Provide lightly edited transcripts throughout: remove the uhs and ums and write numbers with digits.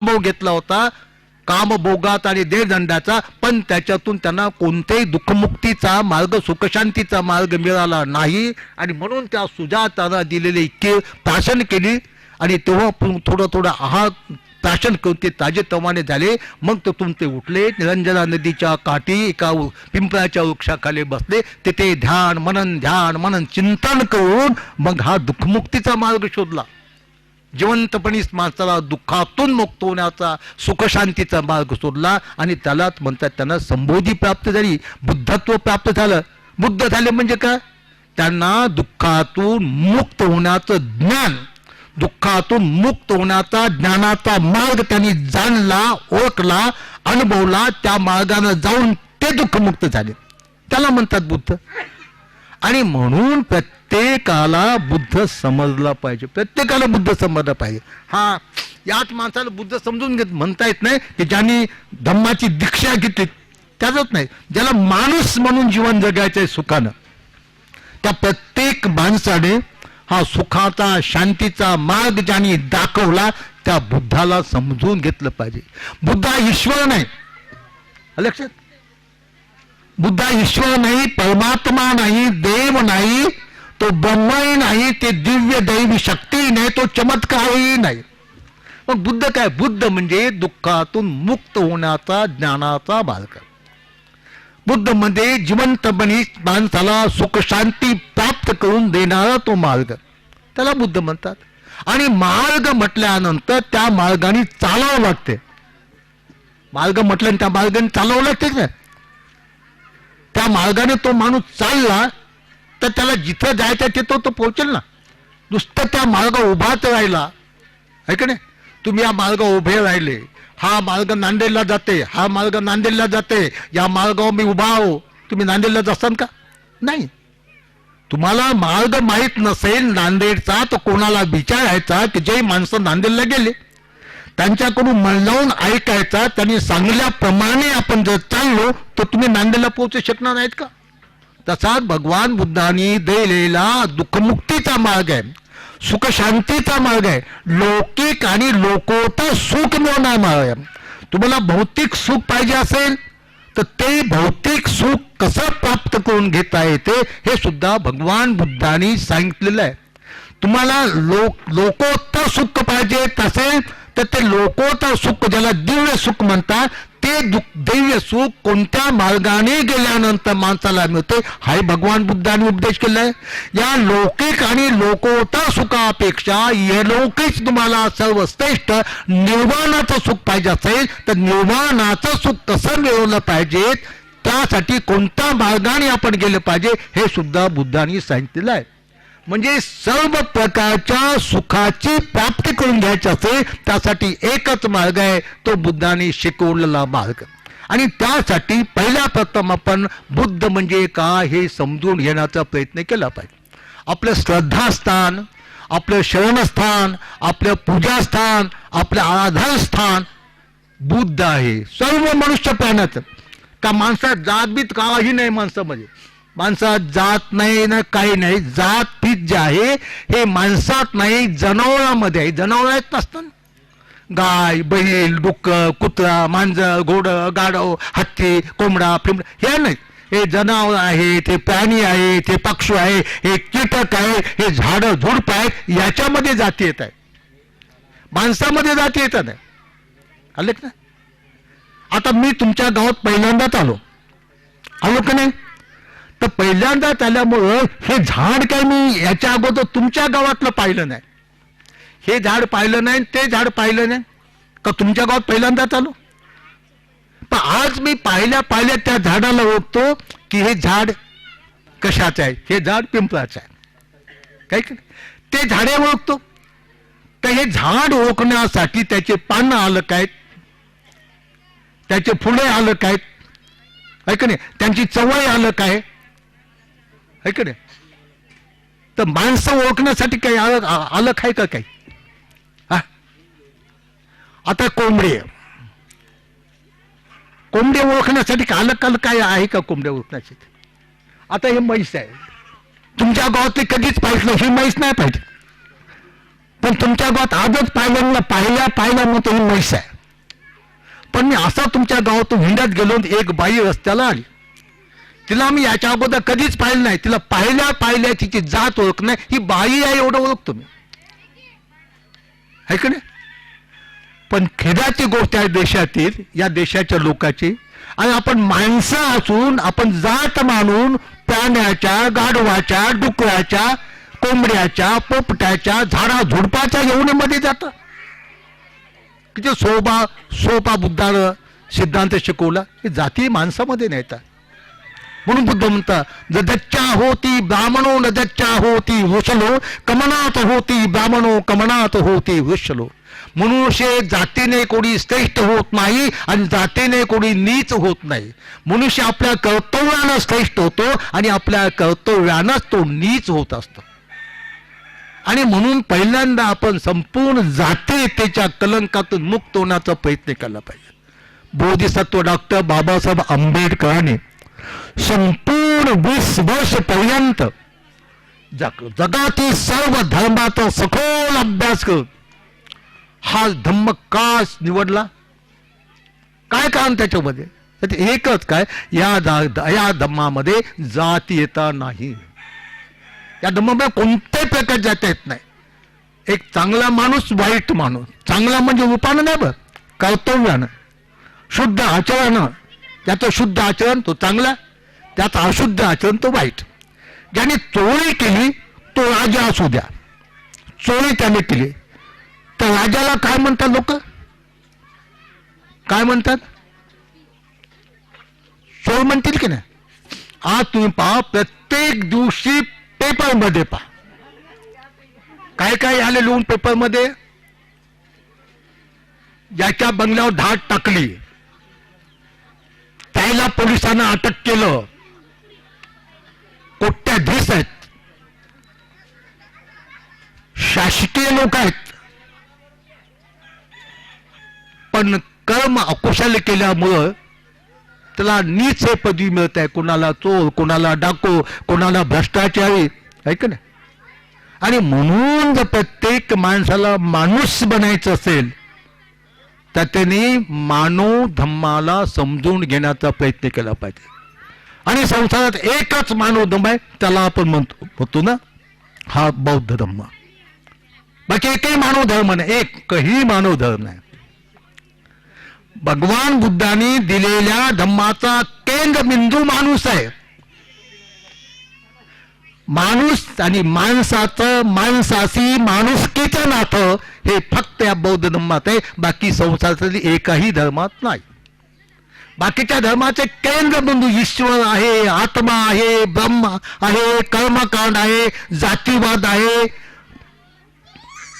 अनुभव घेतला होता कामभोगात आणि देहदंडाचा, पण त्याच्यातून त्यांना कोणत्याही दुःखमुक्तीचा मार्ग, सुखशांतीचा मार्ग मिळाला नाही. आणि म्हणून त्या सुजाताला दिलेले इतके प्राशन केली आणि तेव्हा थोडं थोडं आहार प्राशन करून ते ताजेतवाने झाले. मग तिथून ते उठले, निरंजना नदीच्या काठी एका पिंपळाच्या वृक्षाखाली बसले. तिथे ध्यान मनन चिंतन करून मग हा दुःखमुक्तीचा मार्ग शोधला. जिवंतपणीच माणसाला दुःखातून मुक्त होण्याचा, सुखशांतीचा मार्ग शोधला आणि त्यालाच म्हणतात त्यांना संबोधी प्राप्त झाली, बुद्धत्व प्राप्त झालं. बुद्ध झाले म्हणजे काय? त्यांना दुःखातून मुक्त होण्याचं ज्ञान, दुःखातून मुक्त होण्याचा ज्ञानाचा मार्ग त्यांनी जाणला, ओळखला, अनुभवला. त्या मार्गाने जाऊन ते दुःखमुक्त झाले, त्याला म्हणतात बुद्ध. आणि म्हणून प्रत्येकाला बुद्ध समजला पाहिजे, प्रत्येकाला बुद्ध समजला पाहिजे. हा याच माणसाला बुद्ध समजून घेत म्हणता येत नाही की ज्यांनी धम्माची दीक्षा घेतली, त्याचंच नाही. ज्याला माणूस म्हणून जीवन जगायचंय सुखानं, त्या प्रत्येक माणसाने हा सुखाचा, शांतीचा मार्ग ज्यांनी दाखवला त्या बुद्धाला समजून घेतलं पाहिजे. बुद्ध ईश्वर नाही, लक्षात. बुद्ध ईश्वर नाही, परमात्मा नाही, देव नाही, तो ब्रह्मही नाही, ते दिव्य दैवी शक्ती नाही, तो चमत्कारही नाही. मग बुद्ध काय? बुद्ध म्हणजे दुःखातून मुक्त होण्याचा ज्ञानाचा मार्ग. बुद्ध मध्ये जिवंतपणी माणसाला सुख शांती प्राप्त करून देणारा तो मार्ग, त्याला बुद्ध म्हणतात. आणि मार्ग म्हटल्यानंतर त्या मार्गाने चालावं लागते. मार्ग म्हटलं त्या मार्गाने चालावं लागते ना. त्या मार्गाने तो माणूस चालला तर त्याला जिथं जायचं तिथं तो पोहोचेल ना. नुसतं त्या मार्ग उभाच राहिला, आहे का नाही? तुम्ही या मार्ग उभे राहिले, हा मार्ग नांदेडला जाते, हा मार्ग नांदेडला जाते, या मार्गावर मी उभा आहो, तुम्ही नांदेडला जासान का? नाही. तुम्हाला मार्ग माहीत नसेल नांदेडचा तर कोणाला विचारायचा की जे माणसं नांदेडला गेले त्यांच्याकडून म्हणून ऐकायचा. त्यांनी सांगल्याप्रमाणे आपण जर चाललो तर तुम्ही नांदेडला पोहोचू शकणार नाहीत का? तसाच भगवान बुद्धांनी दिलेला दुःखमुक्तीचा मार्ग आहे, सुखशांतीचा मार्ग आहे, लौकिक आणि लोकोत्तर सुख मिळवणारा मार्ग आहे. तुम्हाला भौतिक सुख पाहिजे असेल तर ते भौतिक सुख कसं प्राप्त करून घेता येते हे सुद्धा भगवान बुद्धांनी सांगितलेलं आहे. तुम्हाला लोकोत्तर सुख पाहिजे असेल तर ते लोकोत्तर सुख, ज्याला दिव्य सुख म्हणतात, ते दैव्य सुख कोणत्या मार्गाने गेल्यानंतर माणसाला मिळते हाय भगवान बुद्धांनी उपदेश केलाय. या लौकिक आणि लोकोत्तर सुखापेक्षा यलौकिक तुम्हाला सर्वश्रेष्ठ निर्वाणाचं सुख पाहिजे असेल तर निर्वाणाचं सुख कसं मिळवलं पाहिजे, त्यासाठी कोणत्या मार्गाने आपण गेलं पाहिजे हे सुद्धा बुद्धांनी सांगितलेलं आहे. म्हणजे सर्व प्रकारच्या सुखाची प्राप्ती करून घ्यायची असेल त्यासाठी एकच मार्ग आहे, तो बुद्धांनी शिकवलेला मार्ग. आणि त्यासाठी पहिल्या प्रथम आपण बुद्ध म्हणजे का हे समजून घेण्याचा प्रयत्न केला पाहिजे. आपलं श्रद्धास्थान, आपलं शरणस्थान, आपलं पूजास्थान, आपलं आराधनस्थान बुद्ध आहे. सर्व मनुष्य प्राण्याचं, का माणसात जातबीत काही नाही. माणसात जात नाही ना काही नाही. जात पीत जे आहे हे माणसात नाही, जनावरांमध्ये आहे. जनावर आहेत नसतं, गाय, बैल, डुक्कर, कुत्रा, मांजर, घोडं, गाढव, हत्ती, कोंबडा, पिंबडा हे नाही. हे जनावर आहे, ते प्राणी आहे, ते पक्षी आहे, हे कीटक आहे, हे झाडं झुडप आहेत. याच्यामध्ये जाती येत आहे, माणसामध्ये जाती येतात नाही. आले ना? आता मी तुमच्या गावात पहिल्यांदाच आलो का नाही? तर पहिल्यांदाच आल्यामुळं हे झाड काय मी याच्या अगोदर तुमच्या गावातलं पाहिलं नाही. हे झाड पाहिलं नाही, ते झाड पाहिलं नाही का तुमच्या गावात पहिल्यांदाच आलो. पण आज मी पाहिल्या त्या झाडाला ओळखतो की हे झाड कशाचं आहे. हे झाड पिंपळाचं आहे, काय की ते झाडे ओळखतो. तर हे झाड ओळखण्यासाठी त्याचे पानं अलग आहेत, त्याचे फुले अलग आहेत, आहे का नाही, त्यांची चवळ अलग आहे, है का नाही. तर माणसं ओळखण्यासाठी काही अलग आहे का काही? आता कोंबडे ओळखण्यासाठी अलग काय आहे का कोंबड्या ओळखण्यासाठी? आता हे म्हैस आहे, तुमच्या गावातली कधीच पाहिजे ही म्हैस नाही पाहिजे. पण तुमच्या गावात आजच पाहिल्या मग तो म्हैस आहे. पण मी असा तुमच्या गावातून हिंडत गेलो, एक बाई रस्त्याला आली. तिला मी याच्या अगोदर कधीच पाहिलं नाही. तिला पाहिल्या तिची जात ओळख नाही, ही बाई आहे एवढं ओळखतो मी, आहे का नाही. पण खेदाची गोष्ट आहे देशातील, या देशाच्या लोकांची. आणि आपण माणसं असून आपण जात मानून प्राण्याच्या, गाढवाच्या, डुकराच्या, कोंबड्याच्या, पोपट्याच्या, झाडा झुडपाच्या येवणीमध्ये जातं. किती सोपा बुद्धानं सिद्धांत शिकवला. हे जाती माणसामध्ये नाहीत. म्हणून बुद्ध म्हणता, जदच्चा होती ब्राह्मणो नदच्चा होती वृषलो, कमनात होती ब्राह्मणो कमनात होती वृषलो. मनुष्य जातीने कोणी श्रेष्ठ होत नाही आणि जातीने कोणी नीच होत नाही. मनुष्य आपल्या कर्तव्यानं श्रेष्ठ होतो आणि आपल्या कर्तव्यानंच तो नीच होत असतो. आणि म्हणून पहिल्यांदा आपण संपूर्ण जातीयतेच्या कलंकातून मुक्त होण्याचा प्रयत्न केला पाहिजे. बोधिसत्व डॉक्टर बाबासाहेब आंबेडकरांनी संपूर्ण 20 वर्षपर्यंत जगातील सर्व धर्माचा सखोल अभ्यास करून हा धम्म का निवडला, काय कारण त्याच्यामध्ये. एकच काय, या धम्मामध्ये जातीयता नाही. या धम्मामध्ये कोणत्याही प्रकार जाता येत नाही. एक चांगला माणूस, वाईट माणूस. चांगला म्हणजे रूपानं नाही बरं, कर्तव्यानं, शुद्ध आचरणानं. ज्याचं शुद्ध आचरण तो चांगला, त्याचं अशुद्ध आचरण तो वाईट. ज्याने चोरी केली तो राजा असू द्या, चोरी त्याने केली तर राजाला काय म्हणतात लोक, काय म्हणतात, चोर म्हणतील की नाही. आज तुम्ही पहा, प्रत्येक दिवशी पेपरमध्ये पहा काय काय आले लिहून पेपरमध्ये. ज्याच्या बंगल्यावर धाड टाकली त्याला पोलिसांना अटक केलं. कोट्याधीश आहेत, शासकीय लोक आहेत, पण कर्म अकुशल केल्यामुळं त्याला नीच पदवी मिळत आहे. कोणाला चोर, कोणाला डाकू, कोणाला भ्रष्टाचारी, आहे का नाही. आणि म्हणून जर प्रत्येक माणसाला माणूस बनायचं असेल तर त्यांनी मानव धम्माला समजून घेण्याचा प्रयत्न केला पाहिजे. आणि संसारात एकच मानव धम्म आहे, त्याला आपण म्हणतो ना हा बौद्ध धम्म. बाकी एकही मानव धर्म नाही, एकही मानव धर्म नाही. भगवान बुद्धांनी दिलेल्या धम्माचा केंद्रबिंदू माणूस आहे. माणूस आणि माणसाचं, माणसाशी माणुसकीचं नातं हे फक्त या बौद्ध धर्मात आहे, बाकी संसारातील एकही धर्मात नाही. बाकीच्या धर्माचे केंद्रबिंदू ईश्वर आहे, आत्मा आहे, ब्रह्म आहे, कर्मकांड आहे, जातीवाद आहे,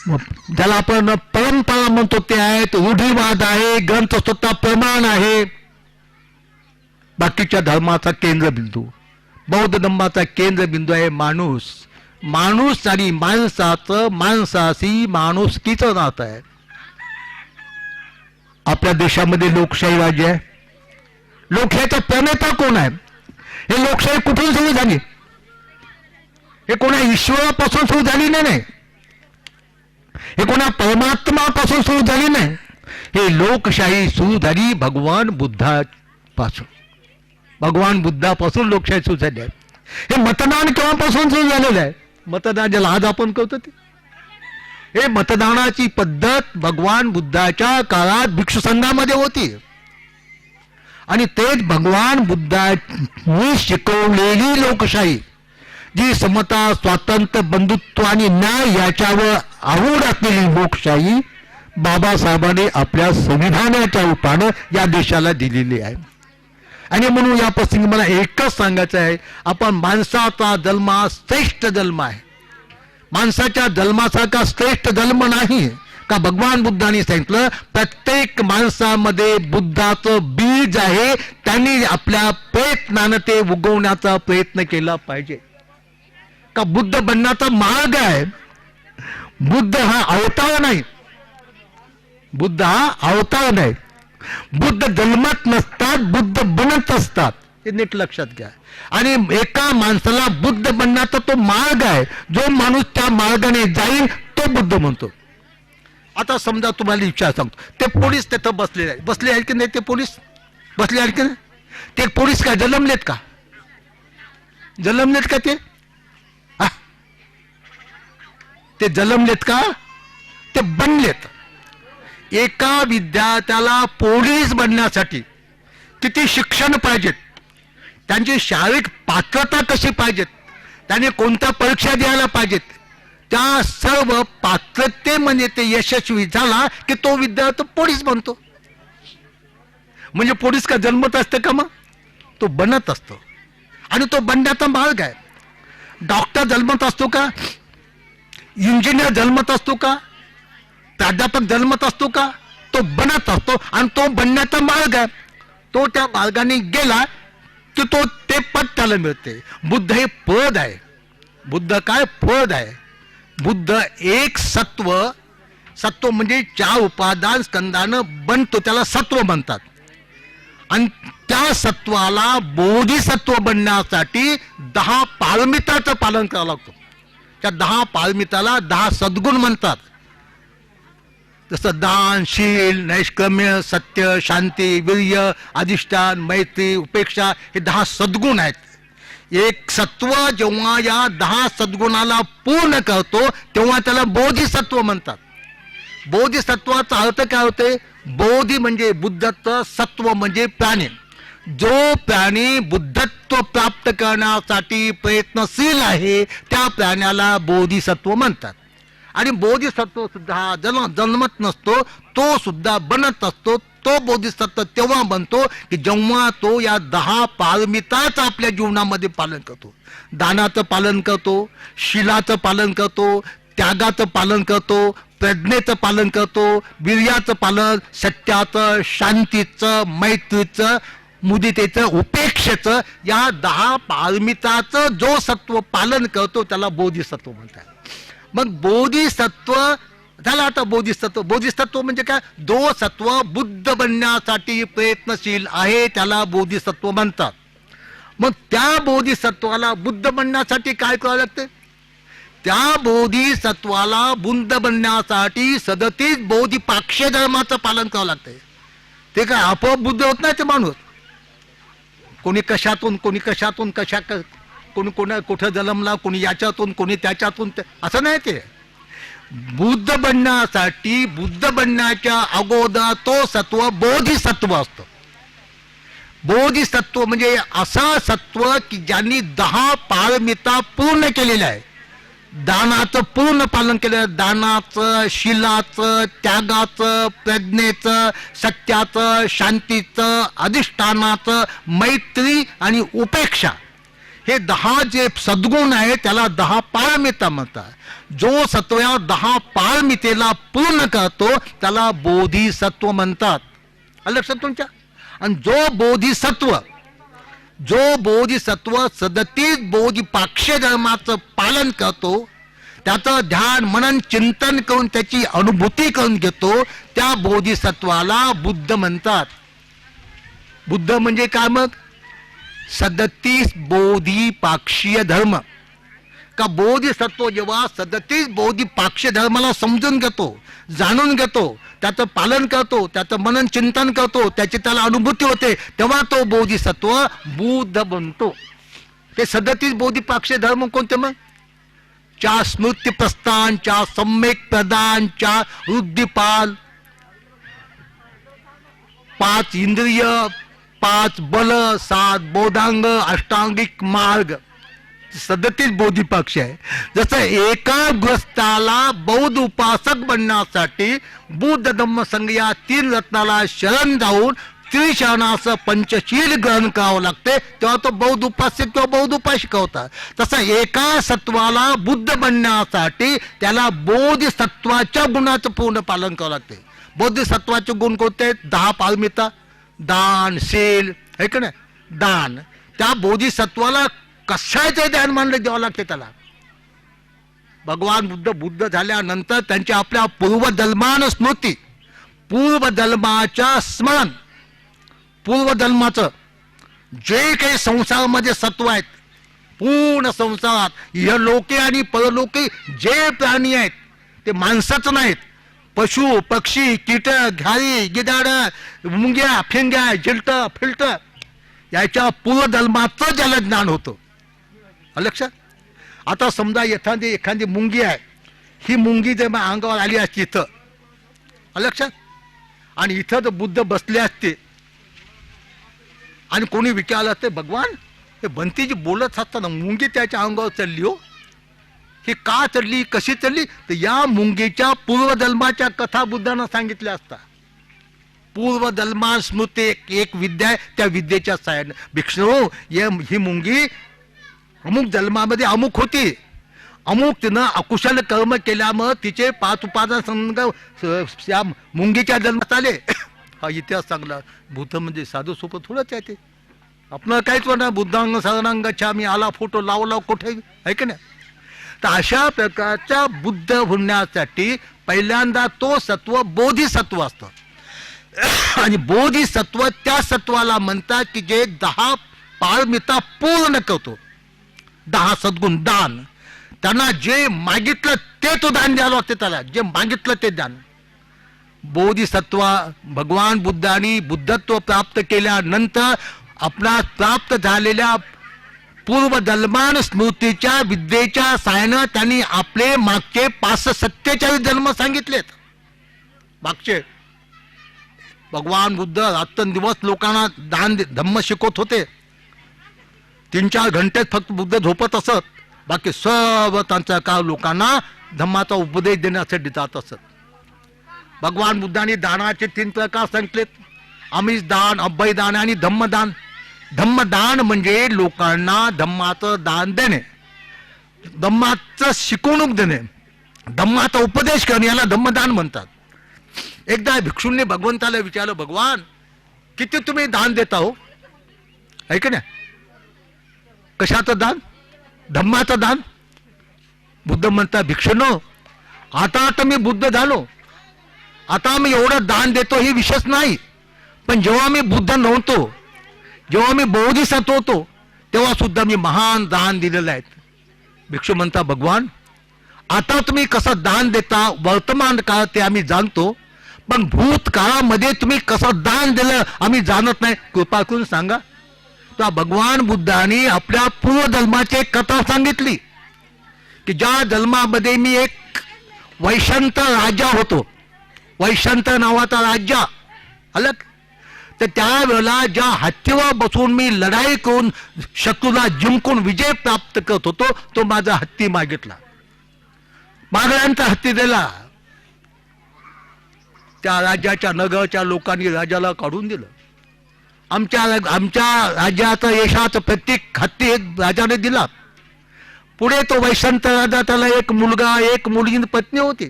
ज्याला आपण परंपरा म्हणतो ते आहेत, रूढीवाद आहे, ग्रंथ स्वतः प्रमाण आहे. बाकीच्या धर्माचा केंद्रबिंदू, बौद्ध धर्माचा केंद्रबिंदू आहे माणूस. माणूस आणि माणसाचं, माणसाशी माणुसकीचं नातं आहे. आपल्या देशामध्ये लोकशाही राज्य आहे. लोकशाहीचा प्रणेता कोण आहे? हे लोकशाही कुठून सुरू झाली? हे कोणा ईश्वरापासून सुरू झाली नाही, हे कोणा परमात्मापासून सुरू झाली नाही. हे लोकशाही सुरू झाली भगवान बुद्धापासून. भगवान बुद्धापासून लोकशाही सुरू झाली आहे. हे मतदान केव्हापासून सुरू झालेलं आहे? मतदान ज्याला आज आपण करतो ते, हे मतदानाची पद्धत भगवान बुद्धाच्या काळात भिक्षू संघामध्ये होती. आणि तेच भगवान बुद्धांनी शिकवलेली लोकशाही, जी समता, स्वातंत्र्य, बंधुत्व आणि न्याय याच्यावर आवड असलेली लोकशाही बाबासाहेबांनी आपल्या संविधानाच्या रूपानं या देशाला दिलेली आहे. आणि म्हणून या प्रसंगी मला एकच सांगायचं आहे, आपण माणसाचा जन्म श्रेष्ठ जन्म आहे. माणसाच्या जन्मासारखा श्रेष्ठ जन्म नाही का. भगवान बुद्धांनी सांगितलं प्रत्येक माणसामध्ये बुद्धाचं बीज आहे, त्यांनी आपल्या प्रयत्नानं ते उगवण्याचा प्रयत्न केला पाहिजे. का बुद्ध बनण्याचा मार्ग आहे. बुद्ध हा अवतार नाही, बुद्ध हा अवतार नाही. बुद्ध जन्मात नसतात, बुद्ध बनत असतात, हे नीट लक्षात घ्या. आणि एका माणसाला बुद्ध बनण्याचा तो मार्ग आहे. जो माणूस त्या मार्गाने जाईल तो बुद्ध म्हणतो. आता समजा तुम्हाला विचार सांगतो, ते पोलीस तिथं बसले आहेत की नाही? ते पोलीस बसले आहेत की नाही? ते पोलीस काय जन्मलेत का? जन्मलेत का ते? ते जन्मलेत का? ते बनलेत. एका विद्यार्थ्याला पोलीस बनण्यासाठी किती शिक्षण पाहिजेत, त्यांची शारीरिक पात्रता कशी पाहिजेत, त्याने कोणत्या परीक्षा द्यायला पाहिजेत, त्या सर्व पात्रतेमध्ये ते यशस्वी झाला की तो विद्यार्थी पोलीस बनतो. म्हणजे पोलीस का जन्मत असते का? मग तो बनत असतो आणि तो बनण्याचा मार्ग आहे. डॉक्टर जन्मत असतो का? इंजिनियर जन्मत असतो का? प्राध्यापक जन्मत असतो का? तो बनत असतो आणि तो बनण्याचा मार्ग आहे. तो त्या मार्गाने गेला की तो ते पद त्याला मिळते. बुद्ध हे पद आहे. बुद्ध काय? पद आहे. बुद्ध एक सत्व म्हणजे 4 उपादान स्कंदानं बनतो, त्याला सत्व म्हणतात. आणि त्या सत्वाला बोधिसत्व बनण्यासाठी 10 पारमिताचं पालन करावं लागतं. त्या 10 पारमिताला 10 सद्गुण म्हणतात. जसं दान, शील, नैष्कर्म्य, सत्य, शांती, वीर्य, अधिष्ठान, मैत्री, उपेक्षा हे 10 सद्गुण आहेत. एक सत्व जेव्हा या 10 सद्गुणाला पूर्ण करतो तेव्हा त्याला बोधिसत्व म्हणतात. बोधिसत्वाचा अर्थ काय होते? बोधी म्हणजे बुद्धत्व, सत्व म्हणजे प्राणी. जो प्राणी बुद्धत्व प्राप्त करण्यासाठी प्रयत्नशील आहे त्या प्राण्याला बोधिसत्व म्हणतात. आणि बोधिसत्व सुद्धा जन्मत नसतो, तो सुद्धा बनत असतो. तो बोधिसत्व तेव्हा बनतो की जेव्हा तो या 10 पारमिताचं आपल्या जीवनामध्ये पालन करतो. दानाचं पालन करतो, शीलाचं पालन करतो, त्यागाचं पालन करतो, प्रज्ञेचं पालन करतो, वीर्याचं पालन, सत्याचं, शांतीचं, मैत्रीचं, मुदितेचं, उपेक्षेचं, या 10 पारमिताचं जो सत्व पालन करतो त्याला बोधिसत्व म्हणतात. मग बोधिसत्व झालं. आता बोधिसत्व म्हणजे काय? जो सत्व बुद्ध बनण्यासाठी प्रयत्नशील आहे त्याला बोधिसत्व म्हणतात. मग त्या बोधिसत्वाला बुद्ध बनण्यासाठी काय करावं लागते? त्या बोधिसत्वाला बुद्ध बनण्यासाठी 37 बोधिपाक्ष्य धर्माचं पालन करावं लागतंय. ते काय आपोआप बुद्ध होत नाही ते माणूस. कोणी कशातून कोणी कुठं जन्मला, कोणी याच्यातून, कोणी त्याच्यातून, असं नाही. ते बुद्ध बनण्यासाठी, बुद्ध बनण्याच्या अगोदर तो सत्व बोधिसत्व असतो. बोधिसत्व म्हणजे असं सत्व की ज्यांनी 10 पारमिता पूर्ण केलेल्या आहे. दानाचं पूर्ण पालन केलं. दानाचं, शीलाचं, त्यागाचं, प्रज्ञेचं, सत्याचं, शांतीचं, अधिष्ठानाचं, मैत्री आणि उपेक्षा हे 10 जे सद्गुण आहे त्याला 10 पारमिता म्हणतात. जो सत्व या 10 पारमितेला पूर्ण करतो त्याला बोधिसत्व म्हणतात. लक्षात तुमच्या? आणि जो बोधिसत्व 37 बोधिपाक्ष्य धर्माचं पालन करतो, त्याचं ध्यान मनन चिंतन करून त्याची अनुभूती करून घेतो, त्या बोधिसत्वाला बुद्ध म्हणतात. बुद्ध म्हणजे काय? मग 37 बोधिपाक्षीय धर्म. का बोधिसत्व जेव्हा 37 बोधिपाक्ष्य धर्माला समजून घेतो, जाणून घेतो, त्याचं पालन करतो, त्याचं मनन चिंतन करतो, त्याची त्याला अनुभूती होते, तेव्हा तो बोधिसत्व बुद्ध बनतो. ते 37 बोधिपाक्ष्य धर्म कोणते? मग 4 स्मृती प्रस्थान, 4 सम्यक प्रदान, 4 वृद्धिपाल, 5 इंद्रिय, 5 बल, 7 बोधांग, अष्टांगिक मार्ग, 37 बोधिपाक्ष्य आहे. जसं एका ग्रस्ताला बौद्ध उपासक बनण्यासाठी बुद्ध धम्म संघ या 3 रत्नाला शरण जाऊन त्रिशरणाचं पंचशील ग्रहण करावं लागते, तेव्हा तो बौद्ध उपासक किंवा बौद्ध उपासक होता. तसं एका सत्वाला बुद्ध बनण्यासाठी त्याला बोधिसत्वाच्या गुणाचं पूर्ण पालन करावं लागते. बोधिसत्वाचे गुण कोणते? 10 पारमिता, दान, शील, हे का नाही? दान. त्या बोधिसत्वाला कशाचं ध्यान मानलं द्यावं लागते त्याला. भगवान बुद्ध झाल्यानंतर त्यांच्या आपल्या पूर्वजन्मान स्मृती, पूर्वजन्माच्या स्मरण, पूर्वजन्माचं जे काही संसारामध्ये सत्व आहेत, पूर्ण संसारात इहलोके आणि परलोके जे प्राणी आहेत ते माणसंच नाहीत, पशु पक्षी कीटक घारी गिधाड मुंग्या फिंग्या जिलट फिल्ट याच्या पूर्वजन्माचं ज्याला ज्ञान होतं. लक्षात. आता समजा एखादी मुंगी आहे, ही मुंगी जर मग अंगावर आली असती इथं, लक्षात, आणि इथं जर बुद्ध बसले असते आणि कोणी विचारलं असते भगवान हे बंतीजी बोलत असताना मुंगी त्याच्या अंगावर चढली हो, ही का चढली कशी चढली, तर या मुंगीच्या पूर्वजन्माच्या कथा बुद्धांना सांगितल्या असता. पूर्वजन्मा स्मृती एक विद्या आहे, त्या विद्येच्या साह्याने भिक्षू ही मुंगी अमुक जन्मामध्ये अमुक होती, अमुक तिनं अकुशल कर्म केल्यामुळे तिचे 5 उपादान संग त्या मुंगीच्या जन्मात आले. हा इतिहास सांगला. बुद्ध म्हणजे साधू सोपं थोडंच आहे ते. आपलं काहीच म्हणा बुद्धांग शरणांग गच्छामी आला फोटो लावला कुठे आहे की नाही. तर अशा प्रकारच्या बुद्ध होण्यासाठी पहिल्यांदा तो सत्व बोधिसत्व असतं. आणि बोधिसत्व त्या सत्वाला म्हणतात की जे 10 पारमिता पूर्ण करतो. 10 सद्गुण दान. त्यांना जे मागितलं ते तो दान द्यायला लागते. त्याला जे मागितलं ते दान. बोधिसत्व भगवान बुद्धांनी बुद्धत्व प्राप्त केल्यानंतर आपणास प्राप्त झालेल्या पूर्वजन्मान स्मृतीच्या विद्येच्या साहाय्यानं त्यांनी आपले मागचे 547 जन्म सांगितलेत. मागचे भगवान बुद्ध रात्रंदिवस लोकांना दान धम्म शिकवत होते. 3-4 घंटेत फक्त बुद्ध झोपत असत, बाकी सर्व त्यांचा काळ लोकांना धम्माचा उपदेश देण्यासाठी जात असत. भगवान बुद्धांनी दानाचे 3 प्रकार सांगितलेत. आमिष दान, अभय दान आणि धम्मदान. धम्मदान म्हणजे लोकांना धम्माचं दान देणे, धम्माचं शिकवणूक देणे, धम्माचा उपदेश करणे, याला धम्मदान म्हणतात. एकदा भिक्षूंनी भगवंताला विचारलं, भगवान किती तुम्ही दान देता हो, ऐक ना. कशाचं दान? धम्माचं दान. बुद्ध म्हणतात, भिक्षुनो आता तर मी बुद्ध झालो, आता मी एवढं दान देतो ही विशेष नाही, पण जेव्हा मी बुद्ध नव्हतो, जेव्हा मी बोधिसत्व होतो, तेव्हा सुद्धा मी महान दान दिलेलं आहे. भिक्षू म्हणता, भगवान आता तुम्ही कसं दान देता वर्तमान काळात ते आम्ही जाणतो, पण भूतकाळामध्ये तुम्ही कसं दान दिलं आम्ही जाणत नाही, कृपा करून सांगा. तर भगवान बुद्धांनी आपल्या पूर्वजन्माची एक कथा सांगितली की ज्या जन्मामध्ये मी एक वैशंत राजा होतो, वैशंत नावाचा राजा अलग, तर त्यावेळेला ज्या हत्तीवर बसून मी लढाई करून शत्रूला जिंकून विजय प्राप्त करत होतो, तो माझा हत्ती मागितला. मागण्यांचा हत्ती दिला. त्या राज्याच्या नगरच्या लोकांनी राजाला काढून दिलं. आमच्या राज्याचं यशाचं प्रत्येक हत्ती राजाने दिला. पुढे तो वैशंत राजा, त्याला एक मुलगा एक मुलगी पत्नी होती.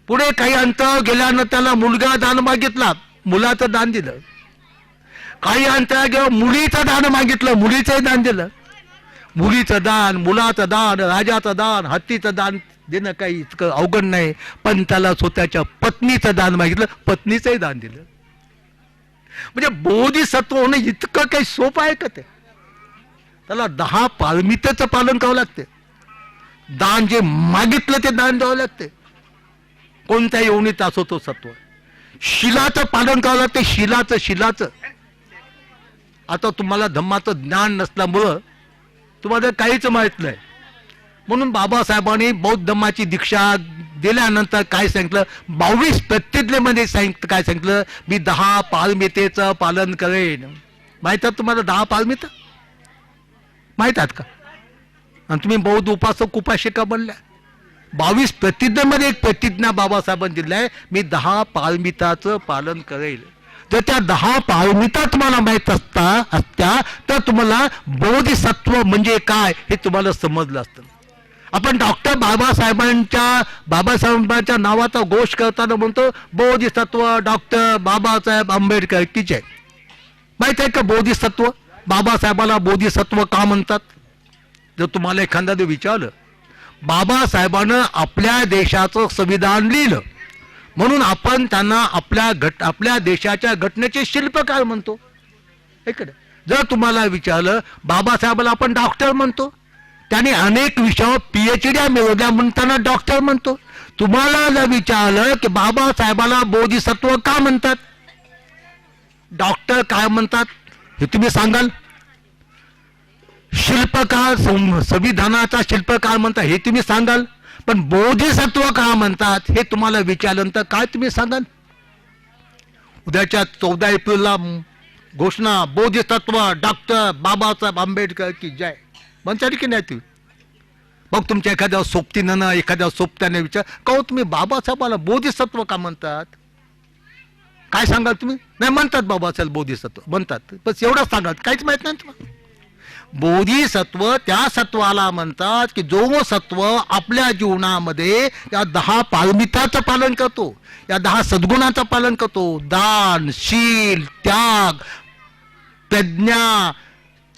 पुढे काही अंतर गेल्यानं त्याला मुलगा दान मागितला, मुलाचं दान दिलं. काही अंतर गेलं मुलीचं दान मागितलं, मुलीचंही दान दिलं. मुलीचं दान, मुलाचं दान, राजाचं दान, हत्तीचं दान देणं काही इतकं अवघड नाही. पण त्याला स्वतःच्या पत्नीचं दान मागितलं, पत्नीचंही दान दिलं. म्हणजे बोधिसत्व होणं इतकं काही सोपं आहे का ते? त्याला 10 पारमितेचं पालन करावं लागते. दान जे मागितलं ते दान द्यावं लागते. कोणत्या योनीत असो तो सत्व. शिलाचं पालन करावं लागते, शिलाचं. आता तुम्हाला धम्माचं ज्ञान नसल्यामुळं तुम्हाला काहीच माहित नाही. म्हणून बाबासाहेबांनी बौद्ध धम्माची दीक्षा दिल्यानंतर काय सांगितलं, 22 प्रतिज्ञेमध्ये काय सांगितलं, मी 10 पारमितेचं पालन करेन. माहित आहे तुम्हाला 10 पारमिता माहित आहेत का? आणि तुम्ही बौद्ध उपासक उपासिका बनल्या. 22 प्रतिज्ञेमध्ये एक प्रतिज्ञा बाबासाहेबांनी दिली आहे, मी 10 पारमिताचं पालन करेल. जर त्या 10 पारमिता तुम्हाला माहित असत्या तर तुम्हाला बोधिसत्व म्हणजे काय हे तुम्हाला समजलं असतं. आपण डॉक्टर बाबासाहेबांच्या नावाचा घोष करताना म्हणतो बोधिसत्व डॉक्टर बाबासाहेब आंबेडकर की जय. माहित आहे का बोधिसत्व? बाबासाहेबाला बोधिसत्व का म्हणतात? जर तुम्हाला एखाद्याने विचारलं, बाबासाहेबानं आपल्या देशाचं संविधान लिहिलं म्हणून आपण त्यांना आपल्या देशाच्या घटनेचे शिल्पकार म्हणतो. जर तुम्हाला विचारलं, बाबासाहेबाला आपण डॉक्टर म्हणतो, त्याने अनेक विषयावर PhD मिळवल्या म्हणून त्यांना डॉक्टर म्हणतो. तुम्हाला जर विचारलं की बाबासाहेबाला बोधिसत्व का म्हणतात, डॉक्टर काय म्हणतात हे तुम्ही सांगाल, शिल्पकार संविधानाचा शिल्पकार म्हणतात हे तुम्ही सांगाल, पण बोधिसत्व का म्हणतात हे तुम्हाला विचारल्यानंतर काय तुम्ही सांगाल? उद्याच्या 14 एप्रिलला घोषणा, बोधिसत्व डॉक्टर बाबासाहेब आंबेडकर की जय म्हणतात की नाही तुम्ही? मग तुमच्या एखाद्या सोबतीनं एखाद्या सोबत्याने विचार का हो तुम्ही बाबासाहेबाला बोधिसत्व का म्हणतात, काय सांगाल तुम्ही? नाही म्हणतात बाबासाहेब बोधिसत्व म्हणतात, बस एवढंच सांगाल, काहीच माहित नाही तुम्हाला. बोधिसत्व त्या सत्वाला म्हणतात की जो सत्व आपल्या जीवनामध्ये या 10 पारमिताचं पालन करतो, या 10 सद्गुणाचं पालन करतो. दान, शील, त्याग, प्रज्ञा,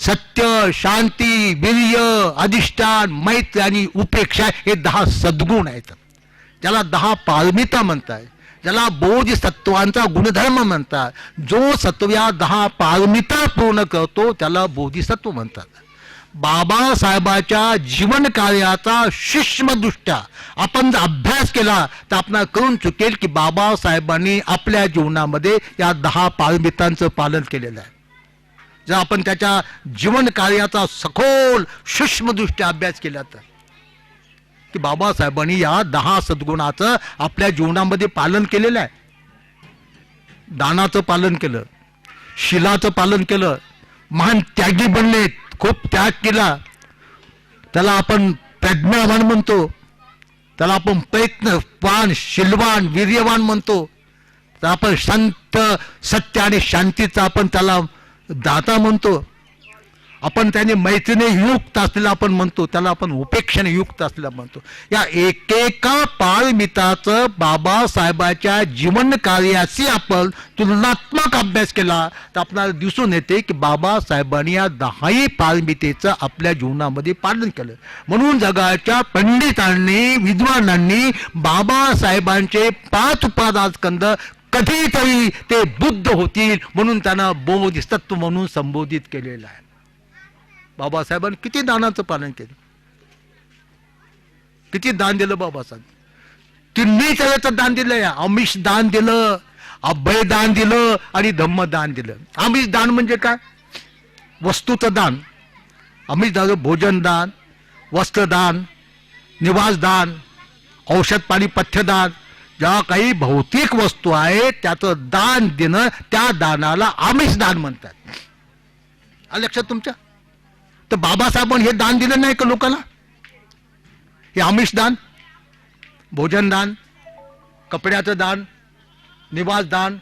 सत्य, शांती, वीर्य, अधिष्ठान, मैत्री आणि उपेक्षा हे 10 सद्गुण आहेत, ज्याला 10 पारमिता म्हणतात, ज्याला बोधिसत्वांचा गुणधर्म म्हणतात. जो सत्व या 10 पारमिता पूर्ण करतो त्याला बोधिसत्व म्हणतात. बाबासाहेबाच्या जीवन कार्याचा सूक्ष्मदृष्ट्या आपण जर अभ्यास केला तर आपण कळून चुकेल की बाबासाहेबांनी आपल्या जीवनामध्ये या 10 पारमितांचं पालन केलेलं आहे. जर आपण त्याच्या जीवन कार्याचा सखोल सूक्ष्मदृष्ट्या अभ्यास केला तर की बाबासाहेबांनी या 10 सद्गुणाचं आपल्या जीवनामध्ये पालन केलेलं आहे. दानाचं पालन केलं, शीलाचं पालन केलं, महान त्यागी बनले, खूप त्याग केला, त्याला आपण प्रज्ञावान म्हणतो, त्याला आपण प्रयत्नवान, शीलवान, वीर्यवान म्हणतो, तर आपण संत, सत्य आणि शांतीचा आपण त्याला दाता म्हणतो. आपण त्याने मैत्रीने युक्त असलेला आपण म्हणतो, त्याला आपण उपेक्षेने युक्त असलेला म्हणतो. या एकेका पारमिताचं बाबासाहेबाच्या जीवन कार्याशी आपण तुलनात्मक अभ्यास केला तर आपल्याला दिसून येते की बाबासाहेबांनी या 10 पारमितेचं आपल्या जीवनामध्ये पालन केलं. म्हणून जगाच्या पंडितांनी, विद्वानांनी बाबासाहेबांचे 5 उपादानस्कंद कधीतरी ते बुद्ध होतील म्हणून त्यांना बोधिसत्व म्हणून संबोधित केलेलं आहे. बाबासाहेबांनी किती दानाचं पालन केलं, किती दान दिलं बाबासाहेब. तिन्ही तऱ्हेचं दान दिलं, या आमिष दान दिलं, अभय दान दिलं आणि धम्मदान दिलं. आमिष दान म्हणजे काय? वस्तूचं दान. आमिष दान भोजन दान, वस्त्रदान, निवासदान, औषध पाणी पथ्यदान, ज्या काही भौतिक वस्तू आहेत त्याचं दान देणं, त्या दानाला आमिष दान म्हणतात. लक्षात तुमच्या? तर बाबासाहेबांनी हे दान दिलं नाही का लोकांना? हे आमिष दान, भोजन दान, कपड्याचं दान, निवास दान,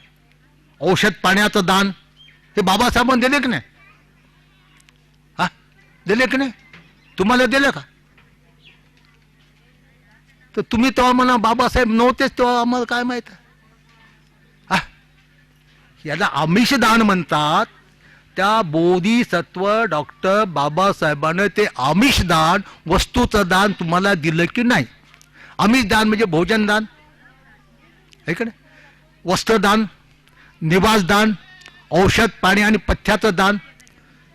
औषध पाण्याचं दान हे बाबासाहेबांनी दिले की नाही? हा, दिले की नाही? तुम्हाला दिले का? तर तुम्ही तेव्हा म्हणा बाबासाहेब नव्हतेच तेव्हा आम्हाला काय माहित. याला आमिष दान म्हणतात. त्या बोधिसत्व डॉक्टर बाबासाहेबांना ते आमिष दान, वस्तूचं दान तुम्हाला दिलं की नाही? आमिष दान म्हणजे भोजन दान आहे का नाही, वस्त्रदान, निवासदान, औषध पाणी आणि पथ्याचं दान,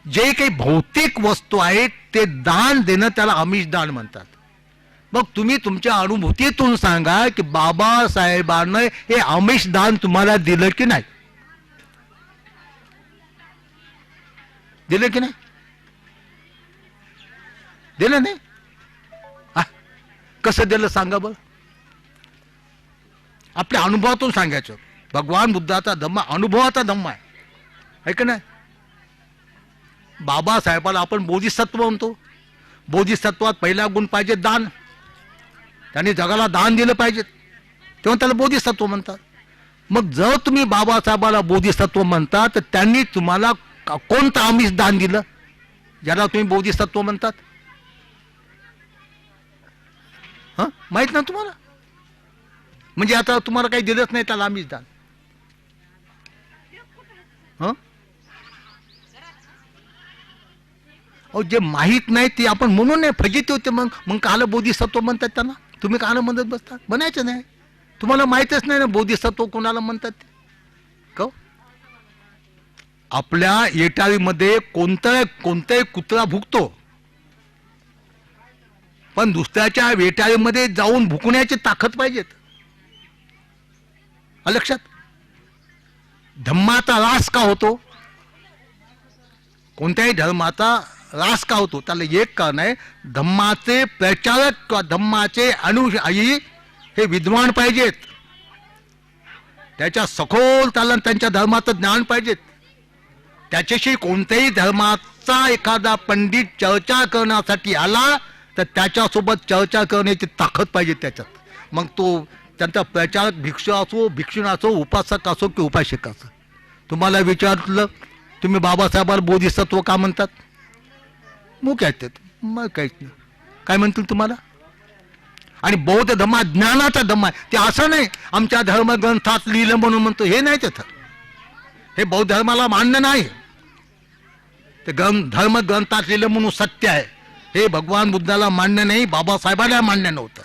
जे काही भौतिक वस्तू आहेत ते दान देणं त्याला आमिष दान म्हणतात. मग तुम्ही तुमच्या अनुभूतीतून सांगा की बाबासाहेबांना हे आमिष दान तुम्हाला दिलं की नाही? दिलं की नाही? दिलं नाही? कसं दिलं सांगा बरं? आपल्या अनुभवातून सांगायचं. भगवान बुद्धाचा धम्म अनुभवाचा धम्म आहे का नाही? बाबासाहेबाला आपण बोधिसत्व म्हणतो. बोधिसत्वात पहिला गुण पाहिजे दान. त्यांनी जगाला दान दिलं पाहिजे तेव्हा त्याला बोधिसत्व म्हणतात. मग जर तुम्ही बाबासाहेबाला बोधिसत्व म्हणता तर त्यांनी तुम्हाला कोणतं आमिष दान दिलं ज्याला तुम्ही बोधिसत्व म्हणतात? हा, माहित ना तुम्हाला? म्हणजे आता तुम्हाला काही दिलंच नाही त्याला आमिष दान. जे माहीत नाही ते आपण म्हणून नाही फजित होते. मग काला बोधिसत्व म्हणतात त्यांना? तुम्ही काला म्हणत बसता? म्हणायचं नाही. तुम्हाला माहितच नाही ना बोधिसत्व कोणाला म्हणतात ते. का आपल्या एटावीमध्ये कोणताही कुत्रा भुकतो पण दुसऱ्याच्या वेटाळीमध्ये जाऊन भुकण्याची ताकद पाहिजेत. लक्षात. धम्माचा रास का होतो? कोणत्याही धर्माचा रास का होतो? त्याला एक कारण आहे, धम्माचे प्रचारक किंवा धम्माचे अनुयायी हे विद्वान पाहिजेत. त्याच्या सखोल त्याला त्यांच्या धर्माचं ज्ञान पाहिजेत. त्याच्याशी कोणत्याही धर्माचा एखादा पंडित चर्चा करण्यासाठी आला तर त्याच्यासोबत चर्चा करण्याची ताकद पाहिजे त्याच्यात. मग तो त्यांचा प्रचारक भिक्षू असो, भिक्षुण असो, उपासक असो की उपासक असो. तुम्हाला विचारलं तुम्ही बाबासाहेबांना बोधिसत्व का म्हणतात? मग काय ते मग काहीच नाही. काय म्हणतील तुम्हाला? आणि बौद्ध धर्म ज्ञानाचा धर्म आहे. ते असं नाही आमच्या धर्मग्रंथात लिहिलं म्हणून म्हणतो, हे नाही तिथं. हे बौद्ध धर्माला मान्य नाही. ते धर्मग्रंथात लिहिलं म्हणून सत्य आहे, हे भगवान बुद्धाला मान्य नाही, बाबासाहेबांना मान्य नव्हतं.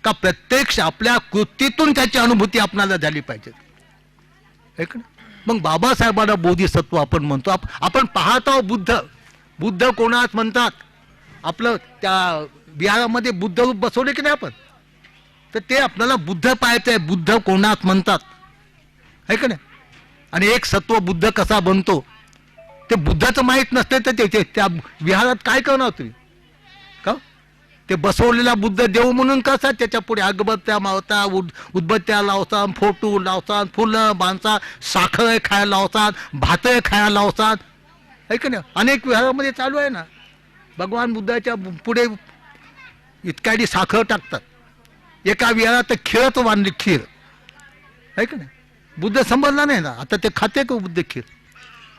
का प्रत्यक्ष आपल्या कृतीतून त्याची अनुभूती आपल्याला झाली पाहिजे. मग बाबासाहेबांना बोधिसत्व आपण म्हणतो. आपण पाहतो बुद्ध कोणास म्हणतात? आपलं त्या बिहारामध्ये बुद्ध रूप बसवले की नाही आपण, तर ते आपल्याला बुद्ध पाहायचंय. बुद्ध कोणास म्हणतात आहे का नाही? आणि एक सत्व बुद्ध कसा बनतो ते बुद्धाचं माहीत नसते तर ते त्या विहारात काय करणार तुम्ही? का ते बसवलेला बुद्ध देव म्हणून कसा त्याच्या पुढे अगरबत्त्या मावता, उदबत्त्या लावतात, फोटो लावतात, फुलं माणसा, साखर खायला लावतात, भात खायला लावतात आहे का नाही? अनेक विहारामध्ये चालू आहे ना. भगवान बुद्धाच्या पुढे इतक्याडी साखर टाकतात. एका विहारात खीरच बांधली, खीर आहे का नाही? बुद्ध समजला नाही ना. आता ते खाते का बुद्ध खीर?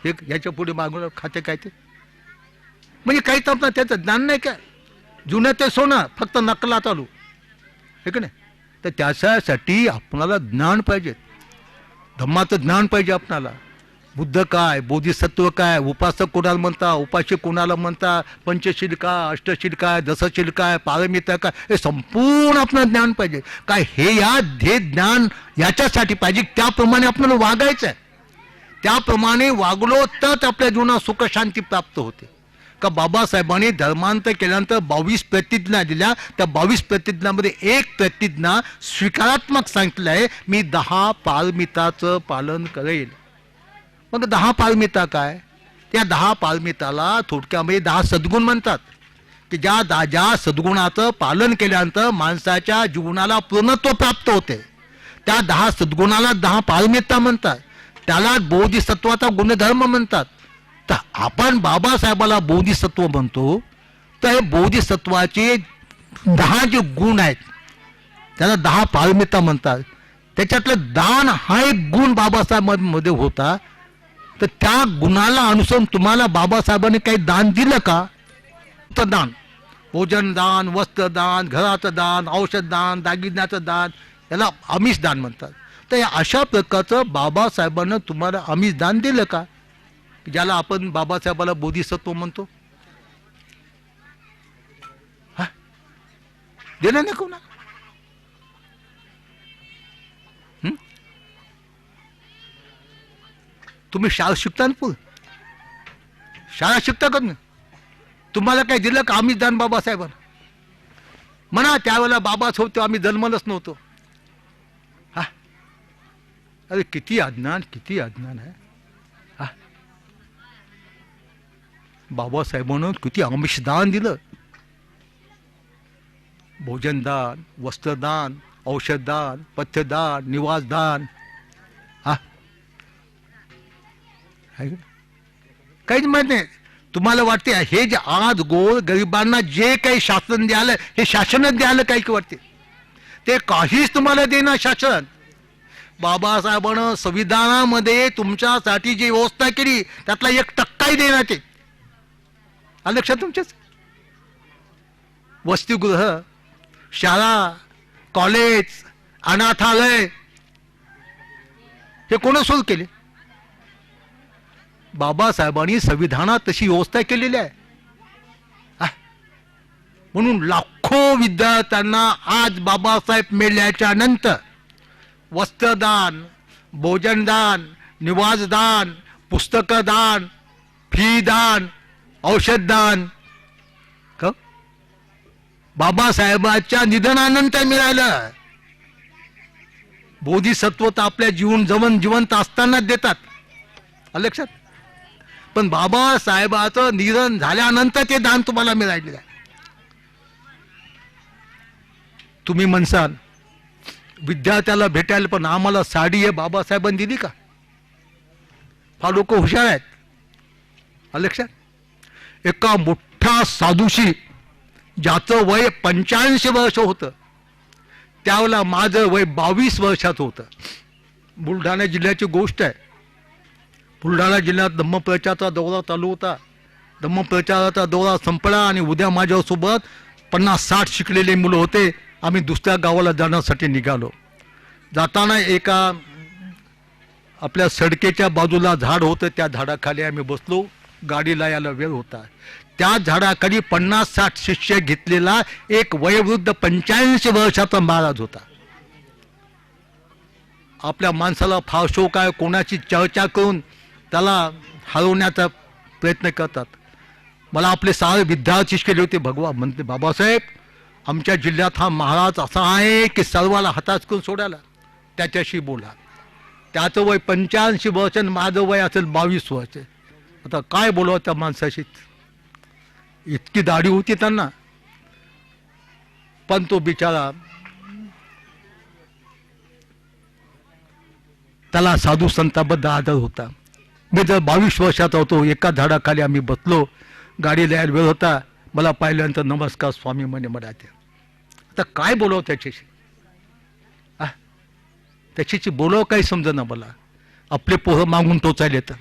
एक याच्या पुढे मागून खाते काय ते? म्हणजे काही तर त्याचं ज्ञान नाही काय. जुनं ते सोनं, फक्त नकला चालू आहे का नाही? तर त्याच्यासाठी आपणाला ज्ञान पाहिजे, धम्माचं ज्ञान पाहिजे आपणाला. बुद्ध काय, बोधिसत्व काय, उपासक कोणाला म्हणता, उपासक कोणाला म्हणता, पंचशील काय, अष्टशील काय, दशशील काय, पारमिता काय, हे संपूर्ण आपलं ज्ञान पाहिजे. काय हे ज्ञान याच्यासाठी पाहिजे, त्याप्रमाणे आपल्याला वागायचं आहे. त्याप्रमाणे वागलो तर आपल्या जीवनात सुख शांती प्राप्त होते. का बाबासाहेबांनी धर्मांतर केल्यानंतर 22 प्रतिज्ञा दिल्या. त्या 22 प्रतिज्ञामध्ये एक प्रतिज्ञा स्वीकारात्मक सांगितलं आहे, मी 10 पारमिताचं पालन करेल. मग 10 पारमिता काय? त्या 10 पारमिताला थोडक्यामध्ये 10 सद्गुण म्हणतात की ज्या सद्गुणाचं पालन केल्यानंतर माणसाच्या जीवनाला पूर्णत्व प्राप्त होते. त्या 10 सद्गुणाला 10 पारमिता म्हणतात. त्याला बोधिसत्वाचा गुणधर्म म्हणतात. तर आपण बाबासाहेबाला बोधिसत्व म्हणतो, तर हे बोधिसत्वाचे 10 जे गुण आहेत त्याला 10 पारमिता म्हणतात. त्याच्यातलं दान हा एक गुण बाबासाहेबांमध्ये होता. तर त्या गुणाला अनुसरून तुम्हाला बाबासाहेबांनी काही दान दिलं का? तर दान, भोजन दान, वस्त्रदान, घराचं दान, औषध दान, दागिन्याचं दान, याला आमिष दान म्हणतात. तर या अशा प्रकारचं बाबासाहेबांना तुम्हाला आमिष दान दिलं का, ज्याला आपण बाबासाहेबाला बोधिसत्व म्हणतो? हा दिलं नाही कोणा? तुम्ही शाळा शिकता ना, शाळा शिकता का नाही? तुम्हाला काय दिलं का आम्ही दान बाबासाहेबांना? म्हणा त्यावेळेला बाबाच होतो, आम्ही जन्मलंच नव्हतो. हा अरे किती अज्ञान, किती अज्ञान आहे. हा बाबासाहेबांना किती आमिषदान दिलं. भोजनदान, वस्त्रदान, औषधदान, पथ्यदान, निवासदान. हा काहीच माहित नाही. तुम्हाला वाटते हे जे आज गोर गरिबांना जे काही शासन द्यायला, हे शासनच द्यायला काही वाटते? ते काहीच तुम्हाला देणार शासन. बाबासाहेबांना संविधानामध्ये तुमच्यासाठी जी व्यवस्था केली त्यातला 1% देणार. ते लक्षात तुमच्याच? वसतिगृह, शाळा, कॉलेज, अनाथालय हे कोण सुरू केले? बाबासाहेबांनी संविधानात तशी व्यवस्था केलेली आहे. म्हणून लाखो विद्यार्थ्यांना आज बाबासाहेब मेल्याच्या नंतर वस्त्रदान, भोजनदान, निवासदान, पुस्तकदान, फी दान, औषधदान बाबासाहेबांच्या निधनानंतर मिळालं. बोधिसत्व तर आपल्या जिवंत असतानाच देतात, लक्षात. पण बाबासाहेबाचं निधन झाल्यानंतर ते दान तुम्हाला मिळालेलं आहे. तुम्ही म्हणसाल विद्यार्थ्याला भेटायला पण आम्हाला साडी हे बाबासाहेबांनी दिली का? फार लोक हुशार आहेत, लक्षात. एका मोठ्या साधूशी ज्याचं वय 85 वर्ष होतं, त्यावेळेला माझं वय 22 वर्षाचं होतं. बुलढाणा जिल्ह्याची गोष्ट आहे. बुलढाणा जिल्ह्यात धम्मप्रचाराचा दौरा चालू होता. धम्मप्रचाराचा दौरा संपला आणि उद्या माझ्यासोबत 50-60 शिकलेले मुलं होते. आम्ही दुसऱ्या गावाला जाण्यासाठी निघालो. जाताना एका आपल्या सडकेच्या बाजूला झाड होतं, त्या झाडाखाली आम्ही बसलो. गाडीला यायला वेळ होता. त्या झाडाखाली 50-60 शिष्य घेतलेला एक वयोवृद्ध 85 वर्षाचा महाराज होता. आपल्या माणसाला फार शोक आहे, कोणाची चर्चा करून त्याला हरवण्याचा प्रयत्न करतात. मला आपले सारे विद्यार्थी केले होते. भगवान म्हणते, बाबासाहेब आमच्या जिल्ह्यात हा महाराज असा आहे की सर्वाला हातात करून सोडायला, त्याच्याशी बोला. त्याचं वय 85 वर्ष आणि माझं वय असेल 22 वर्ष. आता काय बोलावं त्या माणसाशी? इतकी दाढी होती त्यांना. पण तो बिचारा, त्याला साधू संतांबद्दल आदर होता. मी जर 22 वर्षाचा होतो, एका झाडाखाली आम्ही बसलो. गाडीला यायला वेळ होता. मला पाहिल्यानंतर नमस्कार स्वामी म्हणे म्हणाले. आता काय बोलावं त्याच्याशी? त्याच्याशी बोलावं काही समजेना मला. आपले पोहं मागून टोचायला येतं.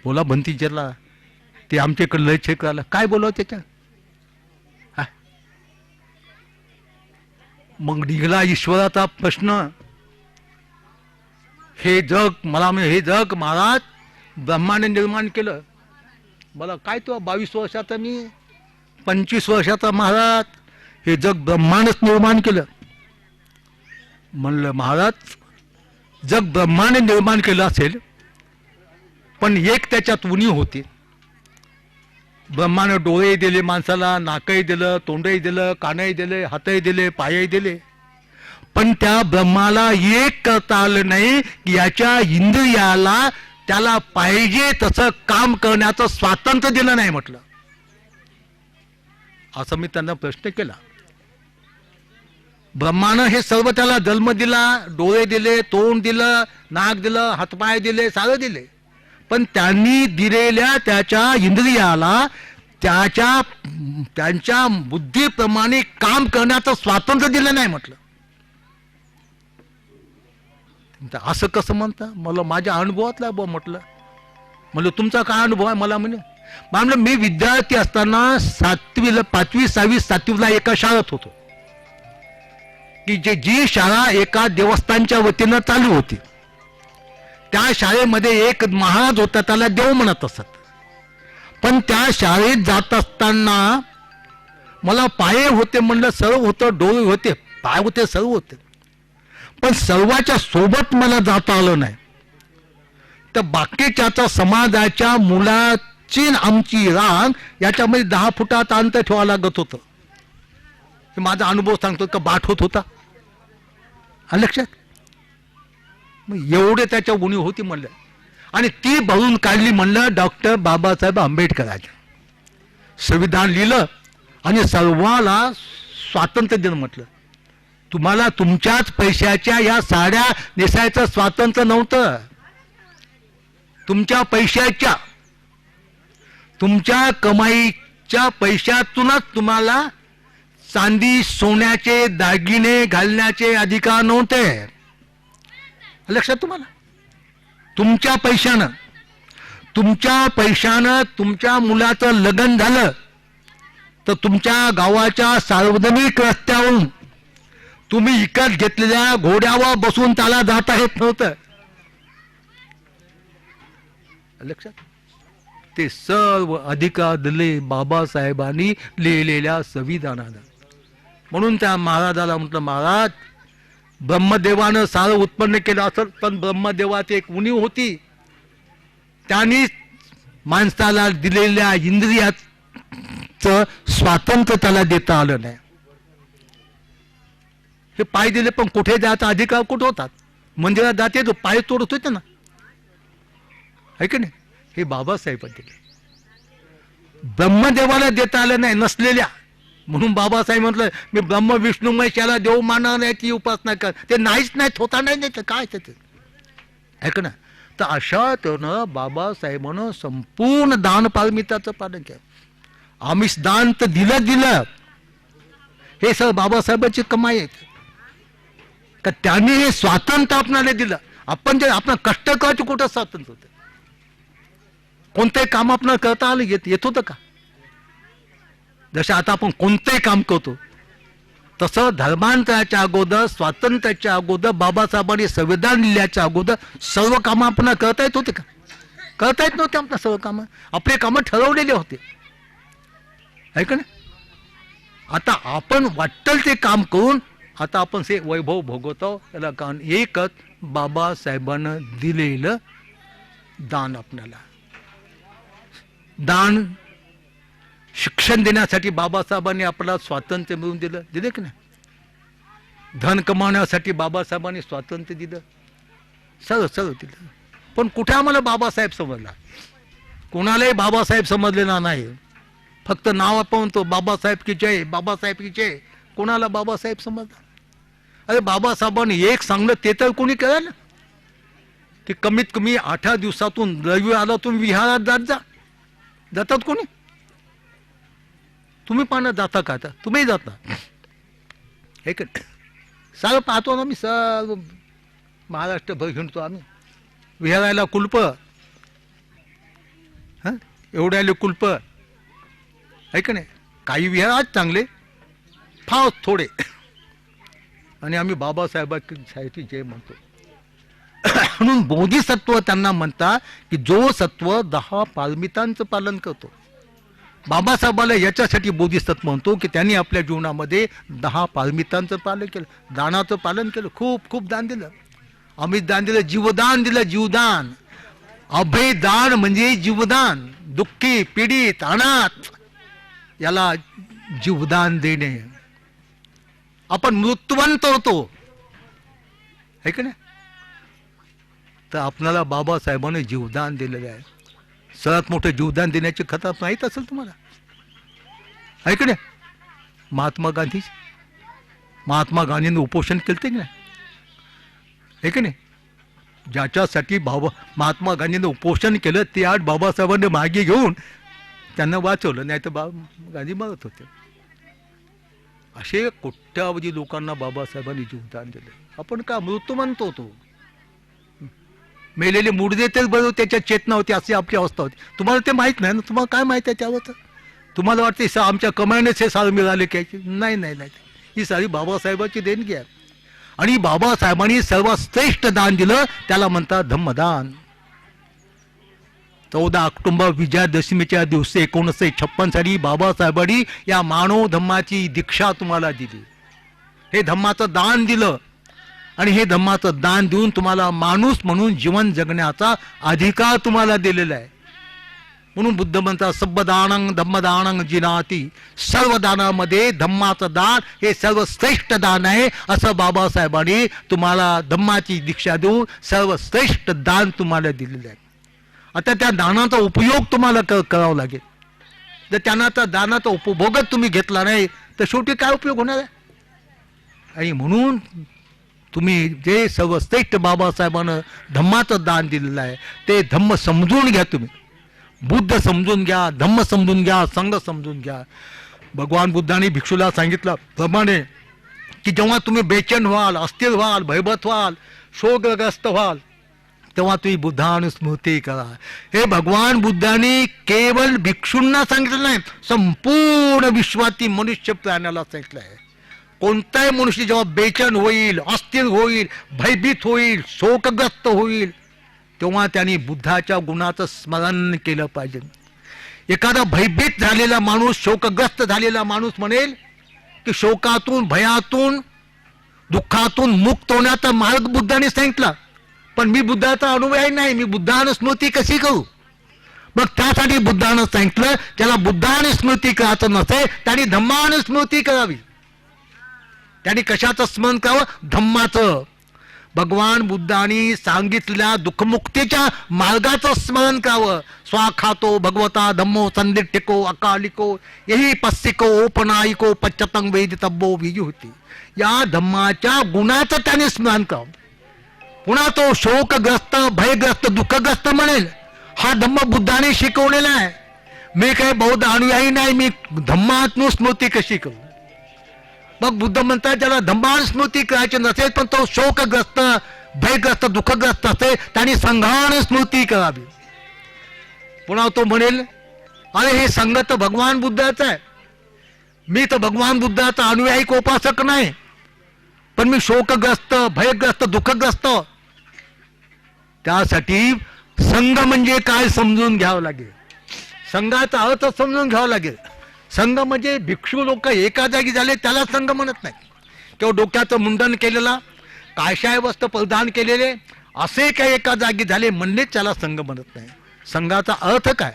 बोला भंतीचरला, ते आमच्याकडे लय छेक आला, काय बोलावं त्याच्या? मग निघाला ईश्वराचा प्रश्न. हे जग मला हे जग महाराज ब्रह्माने निर्माण केलं. मला काय तो 22 वर्षाचा मी, 25 वर्षाचा महाराज, हे जग ब्रह्मानच निर्माण केलं. म्हणलं महाराज जग ब्रह्माने निर्माण केलं असेल, पण एक त्याच्यात उणीव होती. ब्रह्माने डोळे दिले माणसाला, नाकही दिलं, तोंडही दिलं, कानही दिले, हातही दिले, पायही दिले. पण त्या ब्रह्माला एक करता आलं नाही की याच्या इंद्रियाला त्याला पाहिजे तसं काम करण्याचं स्वातंत्र्य दिलं नाही म्हटलं. असं मी त्यांना प्रश्न केला. ब्रह्मानं हे सर्व त्याला जन्म दिला, डोळे दिले, तोंड दिलं, नाक दिलं, हातपाय दिले, सारं दिले. पण त्यांनी दिलेल्या त्याच्या इंद्रियाला त्यांच्या बुद्धीप्रमाणे काम करण्याचं स्वातंत्र्य दिलं नाही म्हटलं. असं कसं म्हणता? मला माझ्या अनुभवातला म्हटलं. म्हणलं तुमचा काय अनुभव आहे? मला म्हणलं मी विद्यार्थी असताना 7वीला 5वी 6वी 7वीला एका शाळेत होतो की जी शाळा एका देवस्थानच्या वतीनं चालू होती. त्या शाळेमध्ये एक महाराज होता, त्याला देव म्हणत असत. पण त्या शाळेत जात असताना मला पाय होते म्हणलं, सर्व होतं, डोळे होते, पाय होते, सर्व होते. पण सर्वाच्या सोबत मला जाता आलं नाही. तर बाकीच्या समाजाच्या मुलाची आमची रांग याच्यामध्ये 10 फुटात अंतर ठेवावं लागत होतं. माझा अनुभव सांगतो का बाट होत होता, लक्षात. मग एवढे त्याच्या उणीव होती म्हणलं. आणि ती भरून काढली म्हणलं डॉक्टर बाबासाहेब आंबेडकरांनी. संविधान लिहिलं आणि सर्वाला स्वातंत्र्य दिलं म्हटलं. तुम्हाला तुमच्याच पैशाच्या या साड्या नेसायचं स्वातंत्र्य नव्हतं. तुमच्या पैशाच्या, तुमच्या कमाईच्या पैशातूनच तुम्हाला चांदी सोन्याचे दागिने घालण्याचे अधिकार नव्हते, लक्षात. तुम्हाला तुमच्या पैशानं तुमच्या मुलाचं लग्न झालं तर तुमच्या गावाच्या सार्वजनिक रस्त्यावरून तुम्ही विकत घेतलेल्या घोड्यावर बसून त्याला जाता येत नव्हतं, लक्षात. ते सर्व अधिकार दिले बाबासाहेबांनी लिहिलेल्या संविधानानं. म्हणून त्या महाराजाला म्हटलं, महाराज ब्रह्मदेवानं सारं उत्पन्न केलं असं, पण ब्रह्मदेवाची एक उणीव होती. त्यांनी माणसाला दिलेल्या इंद्रियाचं स्वातंत्र्य त्याला देता आलं नाही. हे पाय दिले पण कुठे जायचा अधिकार कुठे होतात? मंदिरात जाते तो पाय तोडत होते ना, आहे की नाही? हे बाबासाहेब दिले. ब्रह्मदेवाला देता आलं नाही नसलेल्या, म्हणून बाबासाहेब म्हटलं मी ब्रह्म विष्णू महेशाला देव मानणार नाही, ती उपासना कर. ते नाहीच नाही, होता नाही नाही, काय त्याचं, ऐक ना. तर अशा त्यानं बाबासाहेबानं संपूर्ण दान पारमिताचं पालन केलं. आमिष दान तर दिलं, हे सगळं बाबासाहेबांची कमाई आहे. का त्यांनी हे स्वातंत्र्य आपणाला दिलं. आपण जे आपण कष्ट करायचं कुठं स्वातंत्र्य होतं? कोणतंही काम आपल्याला करता आलं येत होतं का? जसं आता आपण कोणतंही काम करतो तसं धर्मांतराच्या अगोदर, स्वातंत्र्याच्या अगोदर, बाबासाहेबांनी संविधान लिहिल्याच्या अगोदर सर्व कामं आपल्याला करता येत होते का? करता येत नव्हते आपल्या सर्व कामं. आपले कामं ठरवलेले होते, आहे का नाही? आता आपण वाटेल ते काम करून आता आपण ते वैभव भोगवतो. त्याला कारण एकच बाबासाहेबांना दिलेलं दान. आपल्याला दान शिक्षण देण्यासाठी बाबासाहेबांनी आपल्याला स्वातंत्र्य मिळवून दिलं की नाही? धन कमावण्यासाठी बाबासाहेबांनी स्वातंत्र्य दिलं, सर्व दिलं. पण कुठे आम्हाला बाबासाहेब समजला? कोणालाही बाबासाहेब समजलेला नाही. फक्त नाव आपण म्हणतो बाबासाहेब की जय, बाबासाहेब की जय. कोणाला बाबासाहेब समजला? अरे बाबासाहेबांनी एक सांगलं ते तर कोणी केलं ना, की कमीत कमी 8 दिवसातून रविवार आला तुम्ही विहारात जातात कोणी? तुम्ही पाहणं जाता का? आता तुम्ही जाता, हे का? सर्व पाहतो ना, मी सर्व महाराष्ट्रभर हिंडतो आम्ही. विहारायला कुलप, एवढ्याले कुलप, आहे का नाही? काही विहार आज चांगले, फार थोडे, आणि आम्ही बाबासाहेबांसाठी जय म्हणतो. म्हणून बोधिसत्व त्यांना म्हणतात की जो सत्व 10 पारमितांचं पालन करतो. बाबासाहेबाला याच्यासाठी बोधिसत्व म्हणतो की त्यांनी आपल्या जीवनामध्ये 10 पारमितांचं पालन केलं, दानाचं पालन केलं, खूप खूप दान दिलं. अमित दान दिलं, जीवदान दिलं, जीवदान. अभय दान म्हणजे जीवदान. दुःखी, पीडित, अनाथ याला जीवदान देणे. आपण मृत्यूवंत होतो, है का नाही? तर आपल्याला बाबासाहेबांनी जीवदान दिलेलं आहे. सर्वात मोठं जीवदान देण्याची कथा माहीत असेल तुम्हाला, आहे का नाही? महात्मा गांधींनी उपोषण केलं की नाही, आहे का नाही? ज्याच्यासाठी महात्मा गांधींनी उपोषण केलं ते आज बाबासाहेबांनी मागे घेऊन त्यांना वाचवलं, नाही तर गांधी मरत होते. असे कोट्यावधी लोकांना बाबासाहेबांनी जीवदान दिले. आपण का मृत्यूवंत होतो? मेलेले मुडदे तेच बरोबर त्याच्या चेतना होती, अशी आपली अवस्था होती. तुम्हाला ते माहित नाही ना, तुम्हाला काय माहित आहे त्यावर? तुम्हाला वाटते आमच्या कमाईनेच हे सारं मिळाले काय? नाही, ही सारी बाबासाहेबांची देणगी आहे. आणि बाबासाहेबांनी सर्वात श्रेष्ठ दान दिलं, त्याला म्हणतात धम्मदान. 14 ऑक्टोबर विजयादशमीच्या दिवशी 1956 साली बाबासाहेबांनी या मानव धम्माची दीक्षा तुम्हाला दिली. हे धम्माचं दान दिलं, आणि हे धम्माचं दान देऊन तुम्हाला माणूस म्हणून जीवन जगण्याचा अधिकार तुम्हाला दिलेला आहे. म्हणून बुद्ध म्हणतात सब्बदानं धम्मदानं जिनाती. सर्व दानामध्ये धम्माचं दान हे सर्वश्रेष्ठ दान आहे, असं बाबासाहेबांनी तुम्हाला धम्माची दीक्षा देऊन सर्वश्रेष्ठ दान तुम्हाला दिलेलं आहे. आता त्या दानाचा उपयोग तुम्हाला करावा लागेल. जर त्यांना दानाचा उपभोगच तुम्ही घेतला नाही तर शेवटी काय उपयोग होणार आहे? आणि म्हणून तुम्ही जे सर्वश्रेष्ठ बाबासाहेबांना धम्माचं दान दिलेलं आहे ते धम्म समजून घ्या. तुम्ही बुद्ध समजून घ्या, धम्म समजून घ्या, संघ समजून घ्या. भगवान बुद्धाने भिक्षूला सांगितलं प्रमाणे की जेव्हा तुम्ही बेचैन व्हाल, अस्थिर व्हाल, भयभीत व्हाल, शोकग्रस्त व्हाल, तेव्हा तुम्ही बुद्धानुस्मृती करा. हे भगवान बुद्धाने केवळ भिक्षूंना सांगितलं नाही, संपूर्ण विश्वातील मनुष्य प्राण्याला सांगितलं आहे. कोणताही मनुष्य जेव्हा बेचैन होईल, अस्थिर होईल, भयभीत होईल, शोकग्रस्त होईल, तेव्हा त्यांनी बुद्धाच्या गुणाचं स्मरण केलं पाहिजे. एखादा भयभीत झालेला माणूस, शोकग्रस्त झालेला माणूस म्हणेल की शोकातून, भयातून, दुःखातून मुक्त होण्याचा मार्ग बुद्धाने सांगितला, पण मी बुद्धाचा अनुयायी नाही, मी बुद्धानुस्मृती कशी करू? मग त्यासाठी बुद्धानं सांगितलं ज्याला बुद्धानुस्मृती करायचं नसेल त्यांनी धम्मानुस्मृती करावी. त्यांनी कशाचं स्मरण करावं? धम्माचं. भगवान बुद्धांनी सांगितलेल्या दुःखमुक्तीच्या मार्गाचं स्मरण करावं. स्वाखातो भगवता धम्मो संदिष्टिको अकालिको यही पस्सिको ओपनायिको पच्चतं वेदितव्यो विजुहती. या धम्माच्या गुणाचं त्याने स्मरण करावं. पुन्हा तो शोकग्रस्त, भयग्रस्त, दुःखग्रस्त म्हणेल, हा धम्म बुद्धाने शिकवलेला आहे. मी काही बौद्ध अनुयायी नाही, मी धम्मात्म स्मृती कशी करू? मग बुद्ध म्हणतात ज्याला धम्मान स्मृती करायची नसेल पण तो शोकग्रस्त, भयग्रस्त, दुःखग्रस्त असेल त्यांनी संघान स्मृती करावी. पुन्हा तो म्हणेल, अरे हे संघ तर भगवान बुद्धाचा आहे, मी तर भगवान बुद्धाचा अनुयायी उपासक नाही, पण मी शोकग्रस्त, भयग्रस्त, दुःखग्रस्त. त्यासाठी संघ म्हणजे काय समजून घ्यावं लागेल. संघाचा अर्थ समजून घ्यावा लागेल. संघ म्हणजे भिक्षू लोक एका जागी झाले त्याला संघ म्हणत नाही. किंवा डोक्याचं मुंडन केलेला, कायशाय वस्त्र परिधान केलेले असे काही एका जागी झाले म्हणले त्याला संघ म्हणत नाही. संघाचा अर्थ काय?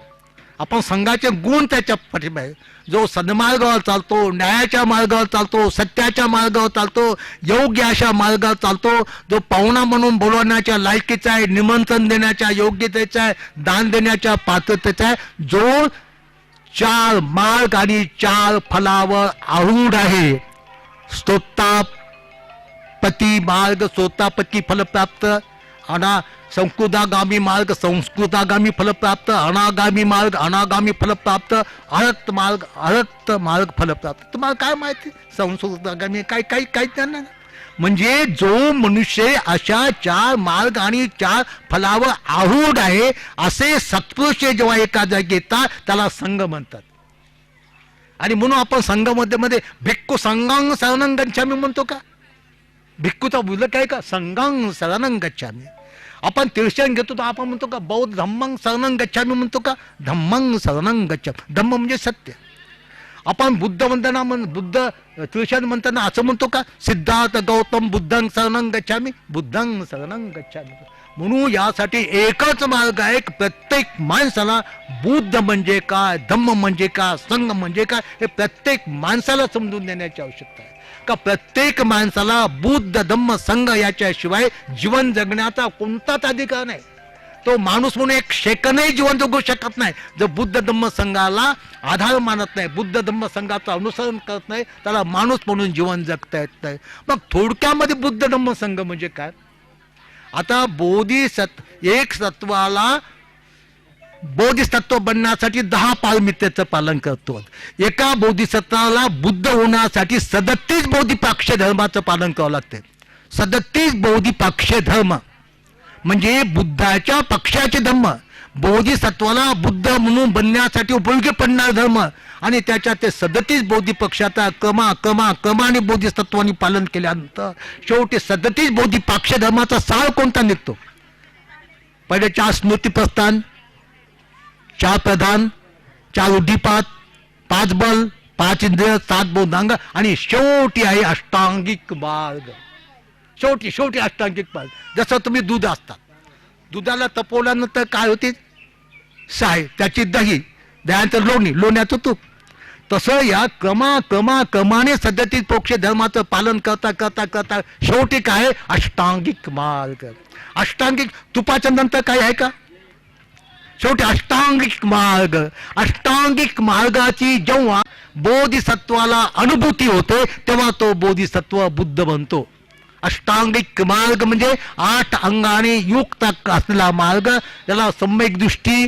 आपण संघाचे गुण त्याच्या पाठीमागे, जो सन्मार्गावर चालतो, न्यायाच्या मार्गावर चालतो, सत्याच्या मार्गावर चालतो, योग्य अशा मार्गावर चालतो, जो पाहुणा म्हणून बोलवण्याच्या लायकीचा आहे, निमंत्रण देण्याच्या योग्यतेचा आहे, दान देण्याच्या पात्रतेचा आहे, जो 4 मार्ग आणि 4 फलावर आरूढ आहे. स्तोतापती मार्ग सोतापती फलप्राप्त, संस्कृतागामी मार्ग संस्कृतागामी फलप्राप्त, अनागामी मार्ग अनागामी फलप्राप्त, अरहत मार्ग फलप्राप्त. तुम्हाला काय माहिती संस्कृतागामी काय काय काय त्यांना? म्हणजे जो मनुष्य अशा 4 मार्ग आणि 4 फलावर आरूढ आहे असे सत्पुरुष जेव्हा एका जागी येतात त्याला संघ म्हणतात. आणि म्हणून आपण संघामध्ये भिक्खू संघांग शरणं गच्छामी म्हणतो का? भिक्खूचा उल्लेख आहे का? संघांग शरणं गच्छामी. आपण तीर्थन घेतो तर आपण म्हणतो का बौद्ध धम्मं शरणं गच्छामी म्हणतो का? धम्मं शरणं गच्छामी. धम्म म्हणजे सत्य. आपण बुद्ध वंदना बुद्ध तीर्थन म्हणताना असं म्हणतो का सिद्धार्थ गौतम बुद्धं शरणं गच्छामी, बुद्धं शरणं गच्छामी. म्हणून यासाठी एकच मार्ग आहे. प्रत्येक माणसाला बुद्ध म्हणजे काय, धम्म म्हणजे काय, संघ म्हणजे काय हे प्रत्येक माणसाला समजून देण्याची आवश्यकता आहे. का प्रत्येक माणसाला बुद्ध धम्म संघ याच्याशिवाय जीवन जगण्याचा कोणताच अधिकार नाही. तो माणूस म्हणून एक सेकंदही जीवन जगू शकत नाही जर बुद्ध धम्म संघाला आधार मानत नाही, बुद्ध धम्म संघाचं अनुसरण करत नाही, त्याला माणूस म्हणून जीवन जगता येत नाही. मग थोडक्यामध्ये बुद्ध धम्म संघ म्हणजे काय? आता एक सत्वाला बोधिसत्व बनण्यासाठी 10 पारमित्याचं पालन करतो. एका बोधिसत्वाला बुद्ध होण्यासाठी 37 बोधिपाक्ष धर्माचं पालन करावं लागते. 37 बोधिपाक्ष धर्म म्हणजे बुद्धाच्या पक्षाचे धर्म. बोधिसत्वाला बुद्ध म्हणून बनण्यासाठी उपयोगी पडणारा धर्म आणि त्याच्या ते 37 बोधिपक्षाचा क्रमाने बोधिसत्वानी पालन केल्यानंतर शेवटी 37 बोधिपाक्ष धर्माचा सार कोणता निघतो? पहिले 4 स्मृतिप्रस्थान, 4 प्रधान, 4 उद्दीपात, 5 बल, 5 इंद्रिय, 7 बोधांग आणि शेवटी आहे अष्टांगिक मार्ग. शेवटी अष्टांगिक मार्ग. जसं तुम्ही दूध असतात, दुधाला तपवल्यानंतर काय होते? साय, त्याची दही, दह्याचं लोणी, लोण्याचं तूप. तसं या क्रमाने 37 मोक्ष धर्माचं पालन करता शेवटी काय? अष्टांगिक मार्ग. अष्टांगिक तुपाच्या नंतर काय आहे का? शेवटी अष्टांगिक मार्ग. अष्टांगिक मार्गाची जेव्हा बोधिसत्वाला अनुभूती होते तेव्हा तो बोधिसत्व बुद्ध बनतो. अष्टांगिक मार्ग म्हणजे 8 अंगाने युक्त असलेला मार्ग. त्याला सम्यक दृष्टी,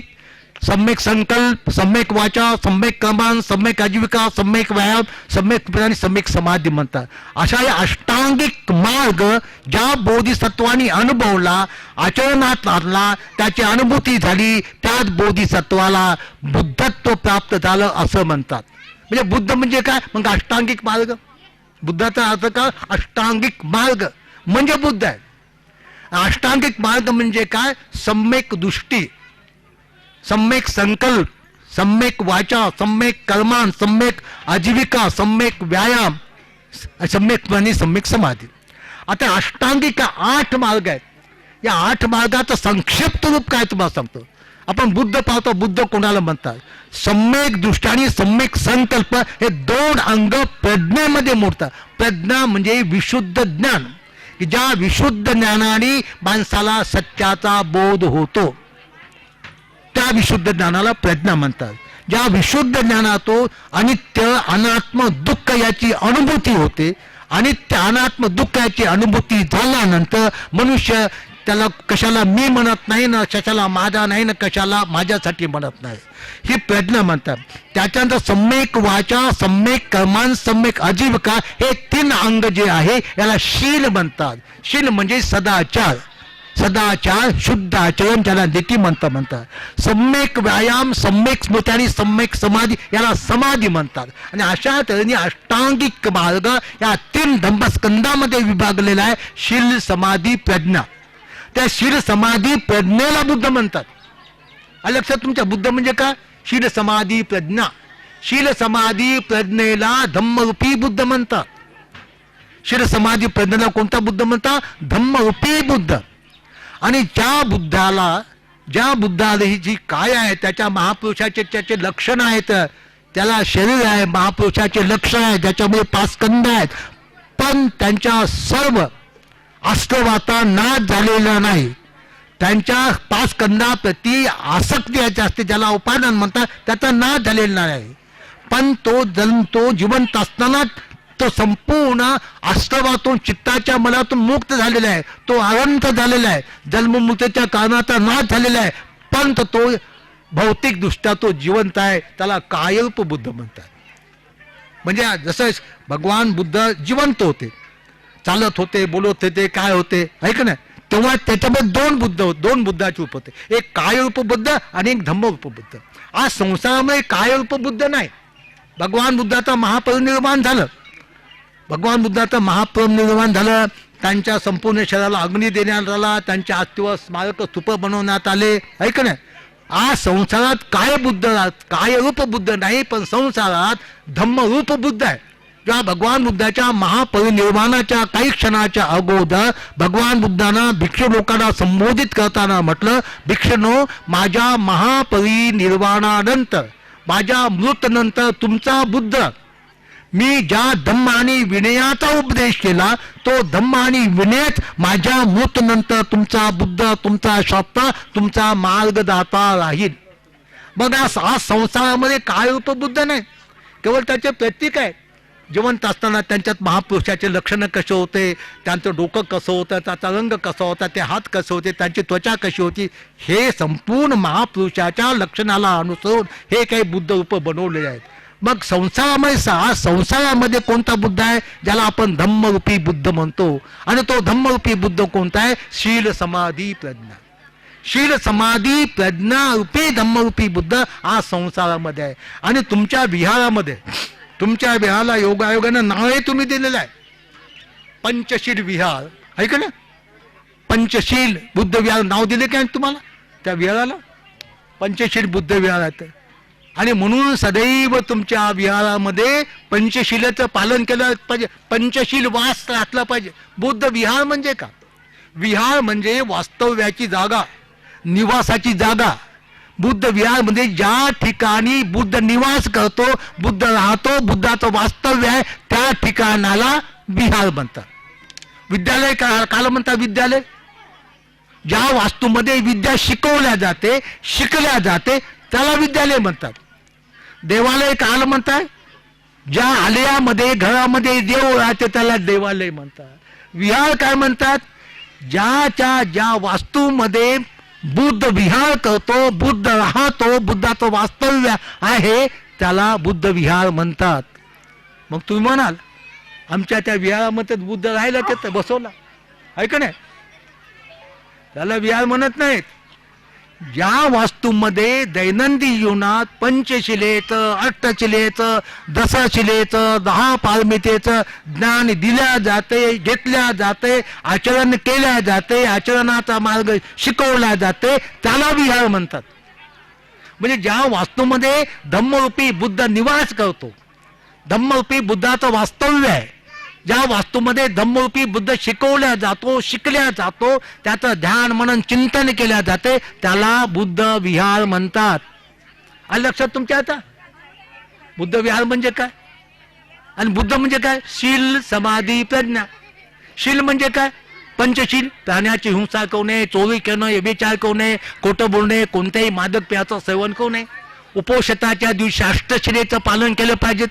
सम्यक संकल्प, सम्यक वाचा, सम्यक कर्म, सम्यक आजीविका, सम्यक व्यायाम, सम्यक आणि सम्यक समाधी म्हणतात. अशा या अष्टांगिक मार्ग ज्या बोधिसत्वानी अनुभवला, आचरणात आणला, त्याची अनुभूती झाली, त्याच बोधिसत्वाला बुद्धत्व प्राप्त झालं असं म्हणतात. म्हणजे बुद्ध म्हणजे काय? मग अष्टांगिक मार्ग. बुद्धाचा अर्थ काय? अष्टांगिक मार्ग म्हणजे बुद्ध आहे. अष्टांगिक मार्ग म्हणजे काय? सम्यक दृष्टी, सम्यक संकल्प, सम्यक वाचा, सम्यक कर्मान, सम्यक आजीविका, सम्यक व्यायाम, सम्यक आणि सम्यक समाधी. आता अष्टांगिक 8 मार्ग आहेत. या 8 मार्गाचं संक्षिप्त रूप काय तुम्हाला सांगतो. आपण बुद्ध पाहतो, बुद्ध कोणाला म्हणतात? सम्यक दृष्टी आणि सम्यक संकल्प हे दोन अंग प्रज्ञेमध्ये मोडतात. प्रज्ञा म्हणजे विशुद्ध ज्ञान, की ज्या विशुद्ध ज्ञानाने माणसाला सत्याचा बोध होतो, त्या विशुद्ध ज्ञानाला प्रज्ञा म्हणतात. ज्या विशुद्ध ज्ञानातून अनित्य अनात्म दुःख याची अनुभूती होते, अनित्य अनात्म दुःख याची अनुभूती झाल्यानंतर मनुष्य त्याला कशाला मी म्हणत नाही ना, कशाला माझा नाही ना, कशाला माझ्यासाठी म्हणत नाही, ही प्रज्ञा म्हणतात. त्याच्यानंतर सम्यक वाचा, सम्यक कर्मान, सम्यक आजीविका हे तीन अंग जे आहे याला शील म्हणतात. शील म्हणजे सदाचार, सदाचार शुद्ध आचरण ज्याला नीतिमंत म्हणतात. सम्यक व्यायाम, सम्यक स्मृती आणि सम्यक समाधी याला समाधी म्हणतात. आणि अशा तऱ्हेने अष्टांगिक मार्ग या तीन धम्मस्कंदामध्ये विभागलेला आहे. शील समाधी प्रज्ञा. त्या शील समाधी प्रज्ञेला बुद्ध म्हणतात. लक्षात तुमच्या, बुद्ध म्हणजे काय? शील समाधी प्रज्ञा. शील समाधी प्रज्ञेला धम्मरूपी बुद्ध म्हणतात. शील समाधी प्रज्ञेला कोणता बुद्ध म्हणतात? धम्मरूपी बुद्ध. आणि ज्या बुद्धाला ही जी काय आहे, त्याच्या महापुरुषाचे त्याचे लक्षण आहेत. त्याला शरीर आहे, महापुरुषाचे लक्षण आहे, ज्याच्यामुळे 5 स्कंद आहेत, पण त्यांच्या सर्व अष्टवाता नाश झालेला नाही. त्यांच्या 5 स्कंदाप्रती आसक्ती याची असते, ज्याला उपादान म्हणतात, त्याचा नाश झालेला नाही. पण तो जिवंत असताना तो संपूर्ण अष्टवातून चित्ताच्या मनातून मुक्त झालेला आहे. तो अनंत झालेला आहे. जन्ममुक्तीच्या कारणाचा नाश झालेला आहे, पण तो भौतिक दृष्ट्या तो जिवंत आहे. त्याला कायरूप बुद्ध म्हणतात. म्हणजे जसं भगवान बुद्ध जिवंत होते, चालत होते, बोलत होते, काय होते, ऐक ना, तेव्हा त्याच्यामध्ये दोन बुद्धाचे रूप होते. एक कायरूप बुद्ध आणि एक धम्मरूप बुद्ध. आज संसारामध्ये कायरूप बुद्ध नाही. भगवान बुद्धाचा महापरिनिर्वाण झालं, त्यांच्या संपूर्ण शरीराला अग्नी देण्यात आला, त्यांच्या अस्थिवर स्मारक स्तूप बनवण्यात आले, ऐक ना. आज संसारात कायरूप बुद्ध नाही, पण संसारात धम्मरूप बुद्ध आहे. जेव्हा भगवान बुद्धाच्या महापरिनिर्वाणाच्या काही क्षणाच्या अगोदर भगवान बुद्धांना भिक्षू लोकांना संबोधित करताना म्हटलं, भिक्षुनो, माझ्या महापरिनिर्वाणानंतर, माझ्या मृत्यूनंतर तुमचा बुद्ध, मी ज्या धम्म आणि विनयाचा उपदेश केला, तो धम्म आणि विनयच माझ्या मृत्यूनंतर तुमचा बुद्ध, तुमचा शास्त्र, तुमचा मार्गदाता राहील. मग आज संसारामध्ये कायरूप बुद्ध नाही, केवळ त्याचे प्रतीक आहे. जिवंत असताना त्यांच्यात महापुरुषाचे लक्षणं कसे होते, त्यांचं डोकं कसं होतं, त्याचा रंग कसा होता, ते हात कसे होते, त्यांची त्वचा कशी होती, हे संपूर्ण महापुरुषाच्या लक्षणाला अनुसरून हे काही बुद्ध रूप बनवलेले आहेत. मग संसारामध्ये कोणता बुद्ध आहे? ज्याला आपण धम्मरूपी बुद्ध म्हणतो. आणि तो धम्मरूपी बुद्ध कोणता आहे? शील समाधी प्रज्ञा. शील समाधी प्रज्ञा रूपी धम्मरूपी बुद्ध आज संसारामध्ये आहे. आणि तुमच्या विहाराला योगायोगानं नावही तुम्ही दिलेलं आहे, पंचशील विहार. ऐक ना, पंचशील बुद्ध विहार नाव दिले काय तुम्हाला? त्या विहाराला पंचशील बुद्ध विहार आहे. आणि म्हणून सदैव तुमच्या विहारामध्ये पंचशीलाचं पालन केलं पाहिजे, पंचशील वास राखला पाहिजे. बुद्ध विहार म्हणजे का? विहार म्हणजे वास्तव्याची जागा, निवासाची जागा. बुद्ध विहार म्हणजे ज्या ठिकाणी बुद्ध निवास करतो, बुद्ध राहतो, बुद्धाचं वास्तव्य आहे, त्या ठिकाणाला विहार म्हणतात. विद्यालय काल म्हणतात विद्यालय? ज्या वास्तूमध्ये विद्या शिकवल्या जाते, शिकल्या जाते, त्याला विद्यालय म्हणतात. देवालय काल म्हणतात? ज्या आलयामध्ये घरामध्ये देव राहते त्याला देवालय म्हणतात. विहार काय म्हणतात? ज्या वास्तूमध्ये बुद्ध विहार करतो, बुद्ध राहतो, बुद्धाचं वास्तव्य आहे, त्याला बुद्ध विहार म्हणतात. मग तुम्ही म्हणाल आमच्या त्या विहारामध्ये बुद्ध राहिला, ते बसवला, ऐक नाही, त्याला विहार म्हणत नाहीत. ज्या वास्तूमध्ये दैनंदिन जीवनात पंचशिलेचं, अष्टशिलेचं, दशशिलेचं, 10 पारमितेचं ज्ञान दिल्या जाते, घेतल्या जाते, आचरण केल्या जाते, आचरणाचा मार्ग शिकवला जाते, त्याला विहार म्हणतात. म्हणजे ज्या वास्तूमध्ये धम्मरूपी बुद्ध निवास करतो, धम्मरूपी बुद्धाचं वास्तव्य आहे, ज्या वास्तूमध्ये धम्मरूपी बुद्ध शिकवल्या जातो, शिकल्या जातो, त्याचं ध्यान मनन चिंतन केल्या जाते, त्याला बुद्ध विहार म्हणतात. आणि लक्षात तुमच्या आता बुद्ध विहार म्हणजे काय आणि बुद्ध म्हणजे काय? शील समाधी प्रज्ञा. शील म्हणजे काय? पंचशील. प्राण्याची हिंसा करू नये, चोरी करणं, व्यभिचार करू नये, खोटं बोलणे, कोणत्याही मादक पेयाचं सेवन करू नये. उपोषताच्या दिवशी अष्टशिलेचं पालन केलं पाहिजे.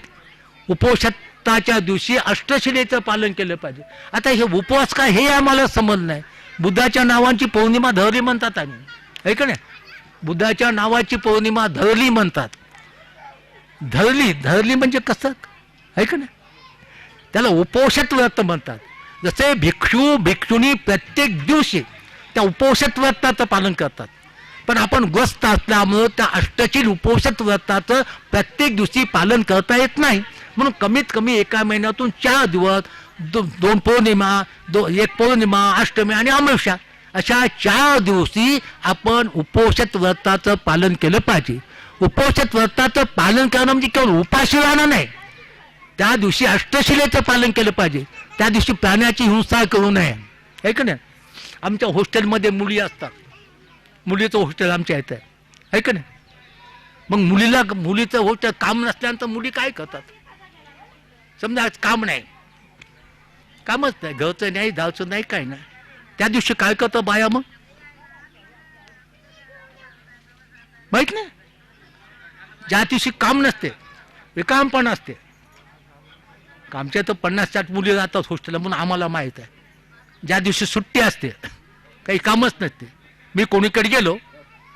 उपोषताच्या दिवशी अष्टशिलेचं पालन केलं पाहिजे. आता हे उपवास काय हे आम्हाला समज नाही. बुद्धाच्या नावाची पौर्णिमा धरली म्हणतात आम्ही, आहे का नाही? बुद्धाच्या नावाची पौर्णिमा धरली म्हणतात. धरली म्हणजे कसं, आहे का नाही? त्याला उपोषित व्रत म्हणतात. जसे भिक्षू भिक्षुनी प्रत्येक दिवशी त्या उपोषित व्रताचं पालन करतात, पण आपण ग्रस्त असल्यामुळं त्या अष्टशील उपोषित व्रताचं प्रत्येक दिवशी पालन करता येत नाही. म्हणून कमीत कमी एका महिन्यातून 4 दिवस, 2 पौर्णिमा, 1 पौर्णिमा, अष्टमी आणि अमावस्या अशा 4 दिवशी आपण उपोषित व्रताचं पालन केलं पाहिजे. उपोषित व्रताचं पालन करणं म्हणजे केवळ उपाशी राहणं नाही, त्या दिवशी अष्टशिलेचं पालन केलं पाहिजे. त्या दिवशी प्राण्याची हिंसा करू नये, आहे का नाही? आमच्या हॉस्टेलमध्ये मुली असतात, मुलीचं हॉस्टेल आमच्या इथं आहे का नाही? मग मुलीचं हॉस्टेल काम नसल्यानंतर मुली काय करतात? समजा आज काम नाही, कामच नाही, घरचं नाही, जायचं नाही, काय नाही, त्या दिवशी काय करतं बाया? मग माहित नाही, ज्या दिवशी काम नसते, रिकाम पण असते. आमच्या तर 50-60 मुली राहतात हॉस्टेलला, म्हणून आम्हाला माहीत आहे. ज्या दिवशी सुट्टी असते, काही कामच नसते, मी कोणीकडे गेलो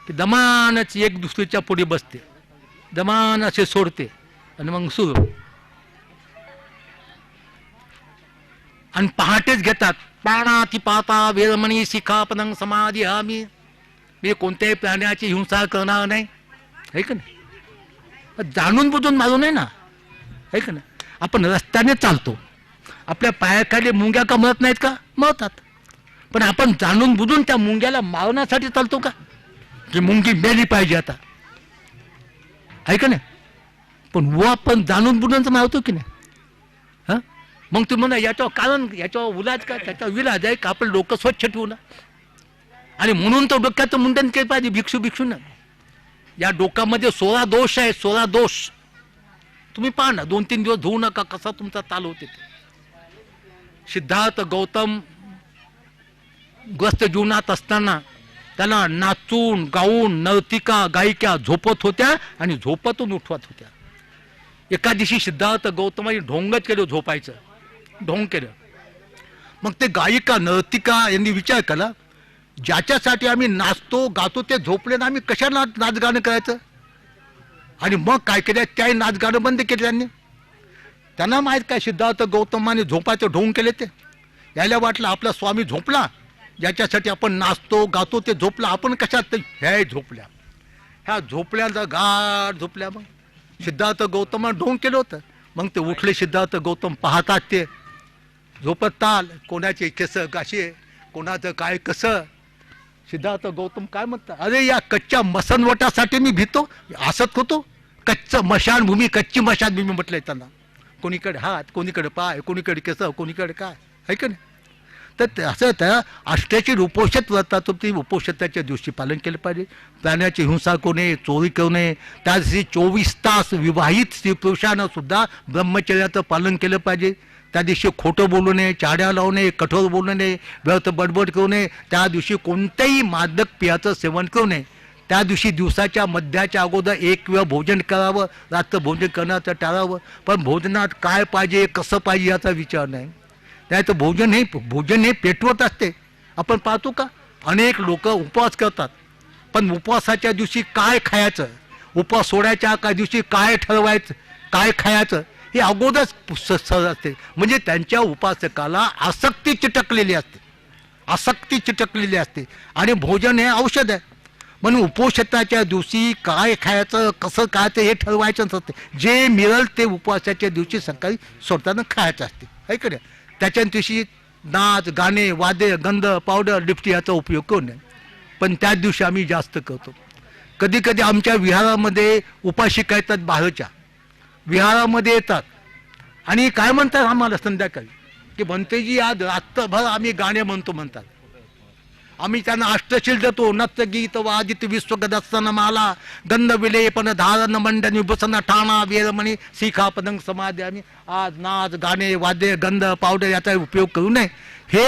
की दमानच एक दुसरीच्या पुढे बसते, दमान असे सोडते आणि मग सुरू. आणि पहाटेच घेतात, पाणाती पाता वेरमणी शिखा पदंग समाधी आम्ही, मी कोणत्याही प्राण्याची हिंसा करणार नाही, आहे का नाही? जाणून बुजून मारू नये ना, आहे का नाही? आपण रस्त्याने चालतो, आपल्या पायाखाली मुंग्या का मरत नाहीत का? मरतात. पण आपण जाणून बुजून त्या मुंग्याला मारण्यासाठी चालतो का? की मुंगी मेली पाहिजे आता, आहे का नाही? पण वो आपण जाणून बुजून मारतो की नाही? हा, मग तुम्ही म्हणा याच्यावर कारण, याच्यावर उलाज का? त्याचा विलाज आहे का आपण डोकं स्वच्छ ठेवू ना. आणि म्हणून तो डोक्याचं मुंडन केलं पाहिजे भिक्षू ना. या डोक्यामध्ये 16 दोष आहे, 16 दोष. तुम्ही पहा ना, 2-3 दिवस धुवू नका, कसा तुमचा ताल होते. सिद्धार्थ गौतम ग्रस्त जीवनात असताना त्याला नाचून गाऊन नर्तिका गायिका झोपत होत्या आणि झोपतून उठवत होत्या. एका दिवशी सिद्धार्थ गौतमाने ढोंगच केलं, झोपायचं ढोंग केलं. मग ते गायिका नर्तिका यांनी विचार केला, ज्याच्यासाठी आम्ही नाचतो गातो ते झोपले ना, आम्ही कशाला नाचगाणं करायचं? आणि मग काय केलं, त्याही नाचगाणं बंद केले त्यांनी. त्यांना माहीत काय सिद्धार्थ गौतमाने झोपायचं ढोंग केले ते. यायला वाटलं आपला स्वामी झोपला, ज्याच्यासाठी आपण नाचतो गातो ते झोपला, आपण कशात? ह्या झोपल्या, ह्या झोपल्याचा गाढ झोपल्या. मग सिद्धार्थ गौतमाने ढोंग केलं होतं. मग ते उठले सिद्धार्थ गौतम, पाहतात ते झोपत ताल, कोणाचे केस कसे, कोणाचं काय कसं. सिद्धार्थ गौतम काय म्हणतात, अरे या कच्च्या मसनवटासाठी मी भीतो, हसत होतो. कच्चं मशानभूमी, कच्ची मशानभूमी म्हटलंय त्यांना. कोणीकडे हात, कोणीकडे पाय, कोणीकडे केस, कोणीकडे काय, आहे का नाही? तर असं त्या अष्टशील उपोषित व्रताचं ते उपोषिताच्या दिवशी पालन केलं पाहिजे. प्राण्याची हिंसा करू नये, चोरी करू नये. त्या दिवशी 24 तास विवाहित स्त्री पुरुषानं सुद्धा ब्रह्मचर्याचं पालन केलं पाहिजे. त्या दिवशी खोटं बोलू नये, चाड्या लावू नये, कठोर बोलू नये, व्यर्थ बडबड करू नये. त्या दिवशी कोणत्याही मादक पेयाचं सेवन करू नये. त्या दिवशी दिवसाच्या मध्याच्या अगोदर 1 वेळ भोजन करावं, रात्र भोजन करण्याचं टाळावं. पण भोजनात काय पाहिजे, कसं पाहिजे याचा विचार नाही. नाही तर भोजन हे पेटवत असते. आपण पाहतो का, अनेक लोक उपवास करतात, पण उपवासाच्या दिवशी काय खायचं, उपवास सोडायच्या का दिवशी काय ठरवायचं, काय खायचं हे अगोदरच असते. म्हणजे त्यांच्या उपासकाला आसक्ती चिटकलेली असते. आणि भोजन हे औषध आहे. म्हणून उपोषिताच्या दिवशी काय खायचं, कसं खायचं हे ठरवायचं नसते. जे मिळेल ते उपवासाच्या दिवशी सकाळी सोडताना खायचं असते, आहे का नाही? त्याच्या दिवशी नाच गाणे वाद्य गंध पावडर लिपटी याचा उपयोग करू नये. पण त्याच दिवशी आम्ही जास्त करतो. कधी कधी आमच्या विहारामध्ये उपासिका येतात, बाहेरच्या विहारामध्ये येतात आणि काय म्हणतात आम्हाला संध्याकाळी, की भंतेजी आज रात्रभर आम्ही गाणे म्हणतात. आम्ही त्यांना अष्टशील देतो. नच गीत वादित विश्वगदस्तन माला गंध विलेपन धारण मंडन विभूषण ठाणा वेरमणी शिखा पदंग समाधी. आम्ही आज नाच गाणे वाद्य गंध पावडर याचा उपयोग करू नये. हे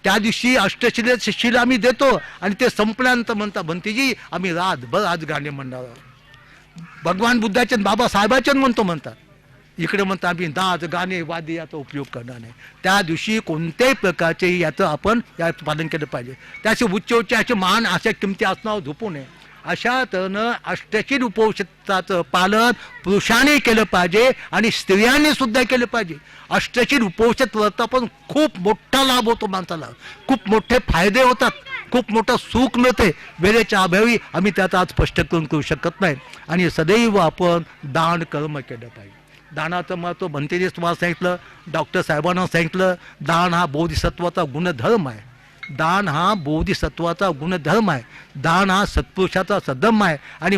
त्या दिवशी अष्टशिलेचे शिल आम्ही देतो आणि ते संपल्यानंतर म्हणता भंतेजी आम्ही रातभर आज गाणे म्हणणार. भगवान बुद्धाचे बाबासाहेबाचे म्हणतात. इकडे म्हणता आम्ही नाच गाणे वाद्य याचा उपयोग करणार नाही. त्या दिवशी कोणत्याही प्रकारचे याचं आपण याचं पालन केलं पाहिजे. त्याचे उच्च असे महान अशा किमती असणार झोपू नये. अशा तऱ्हेनं अष्टशील उपवशताचं पालन पुरुषांनी केलं पाहिजे आणि स्त्रियांनी सुद्धा केलं पाहिजे. अष्टशील उपवशत व्रता पण खूप मोठा लाभ होतो माणसाला. खूप मोठे फायदे होतात. खूप मोठं सुख मिळते. वेळेच्या अभावी आम्ही त्याचा आज स्पष्ट करू शकत नाही. आणि सदैव आपण दान कर्म केलं पाहिजे. दानाचं महत्त्व भंतेजी तुम्हाला सांगितलं, डॉक्टर साहेबांना सांगितलं. दान हा बोधिसत्वाचा गुणधर्म आहे. दान हा बोधिसत्वाचा गुणधर्म आहे. दान हा सत्पुरुषाचा सद्धर्म आहे. आणि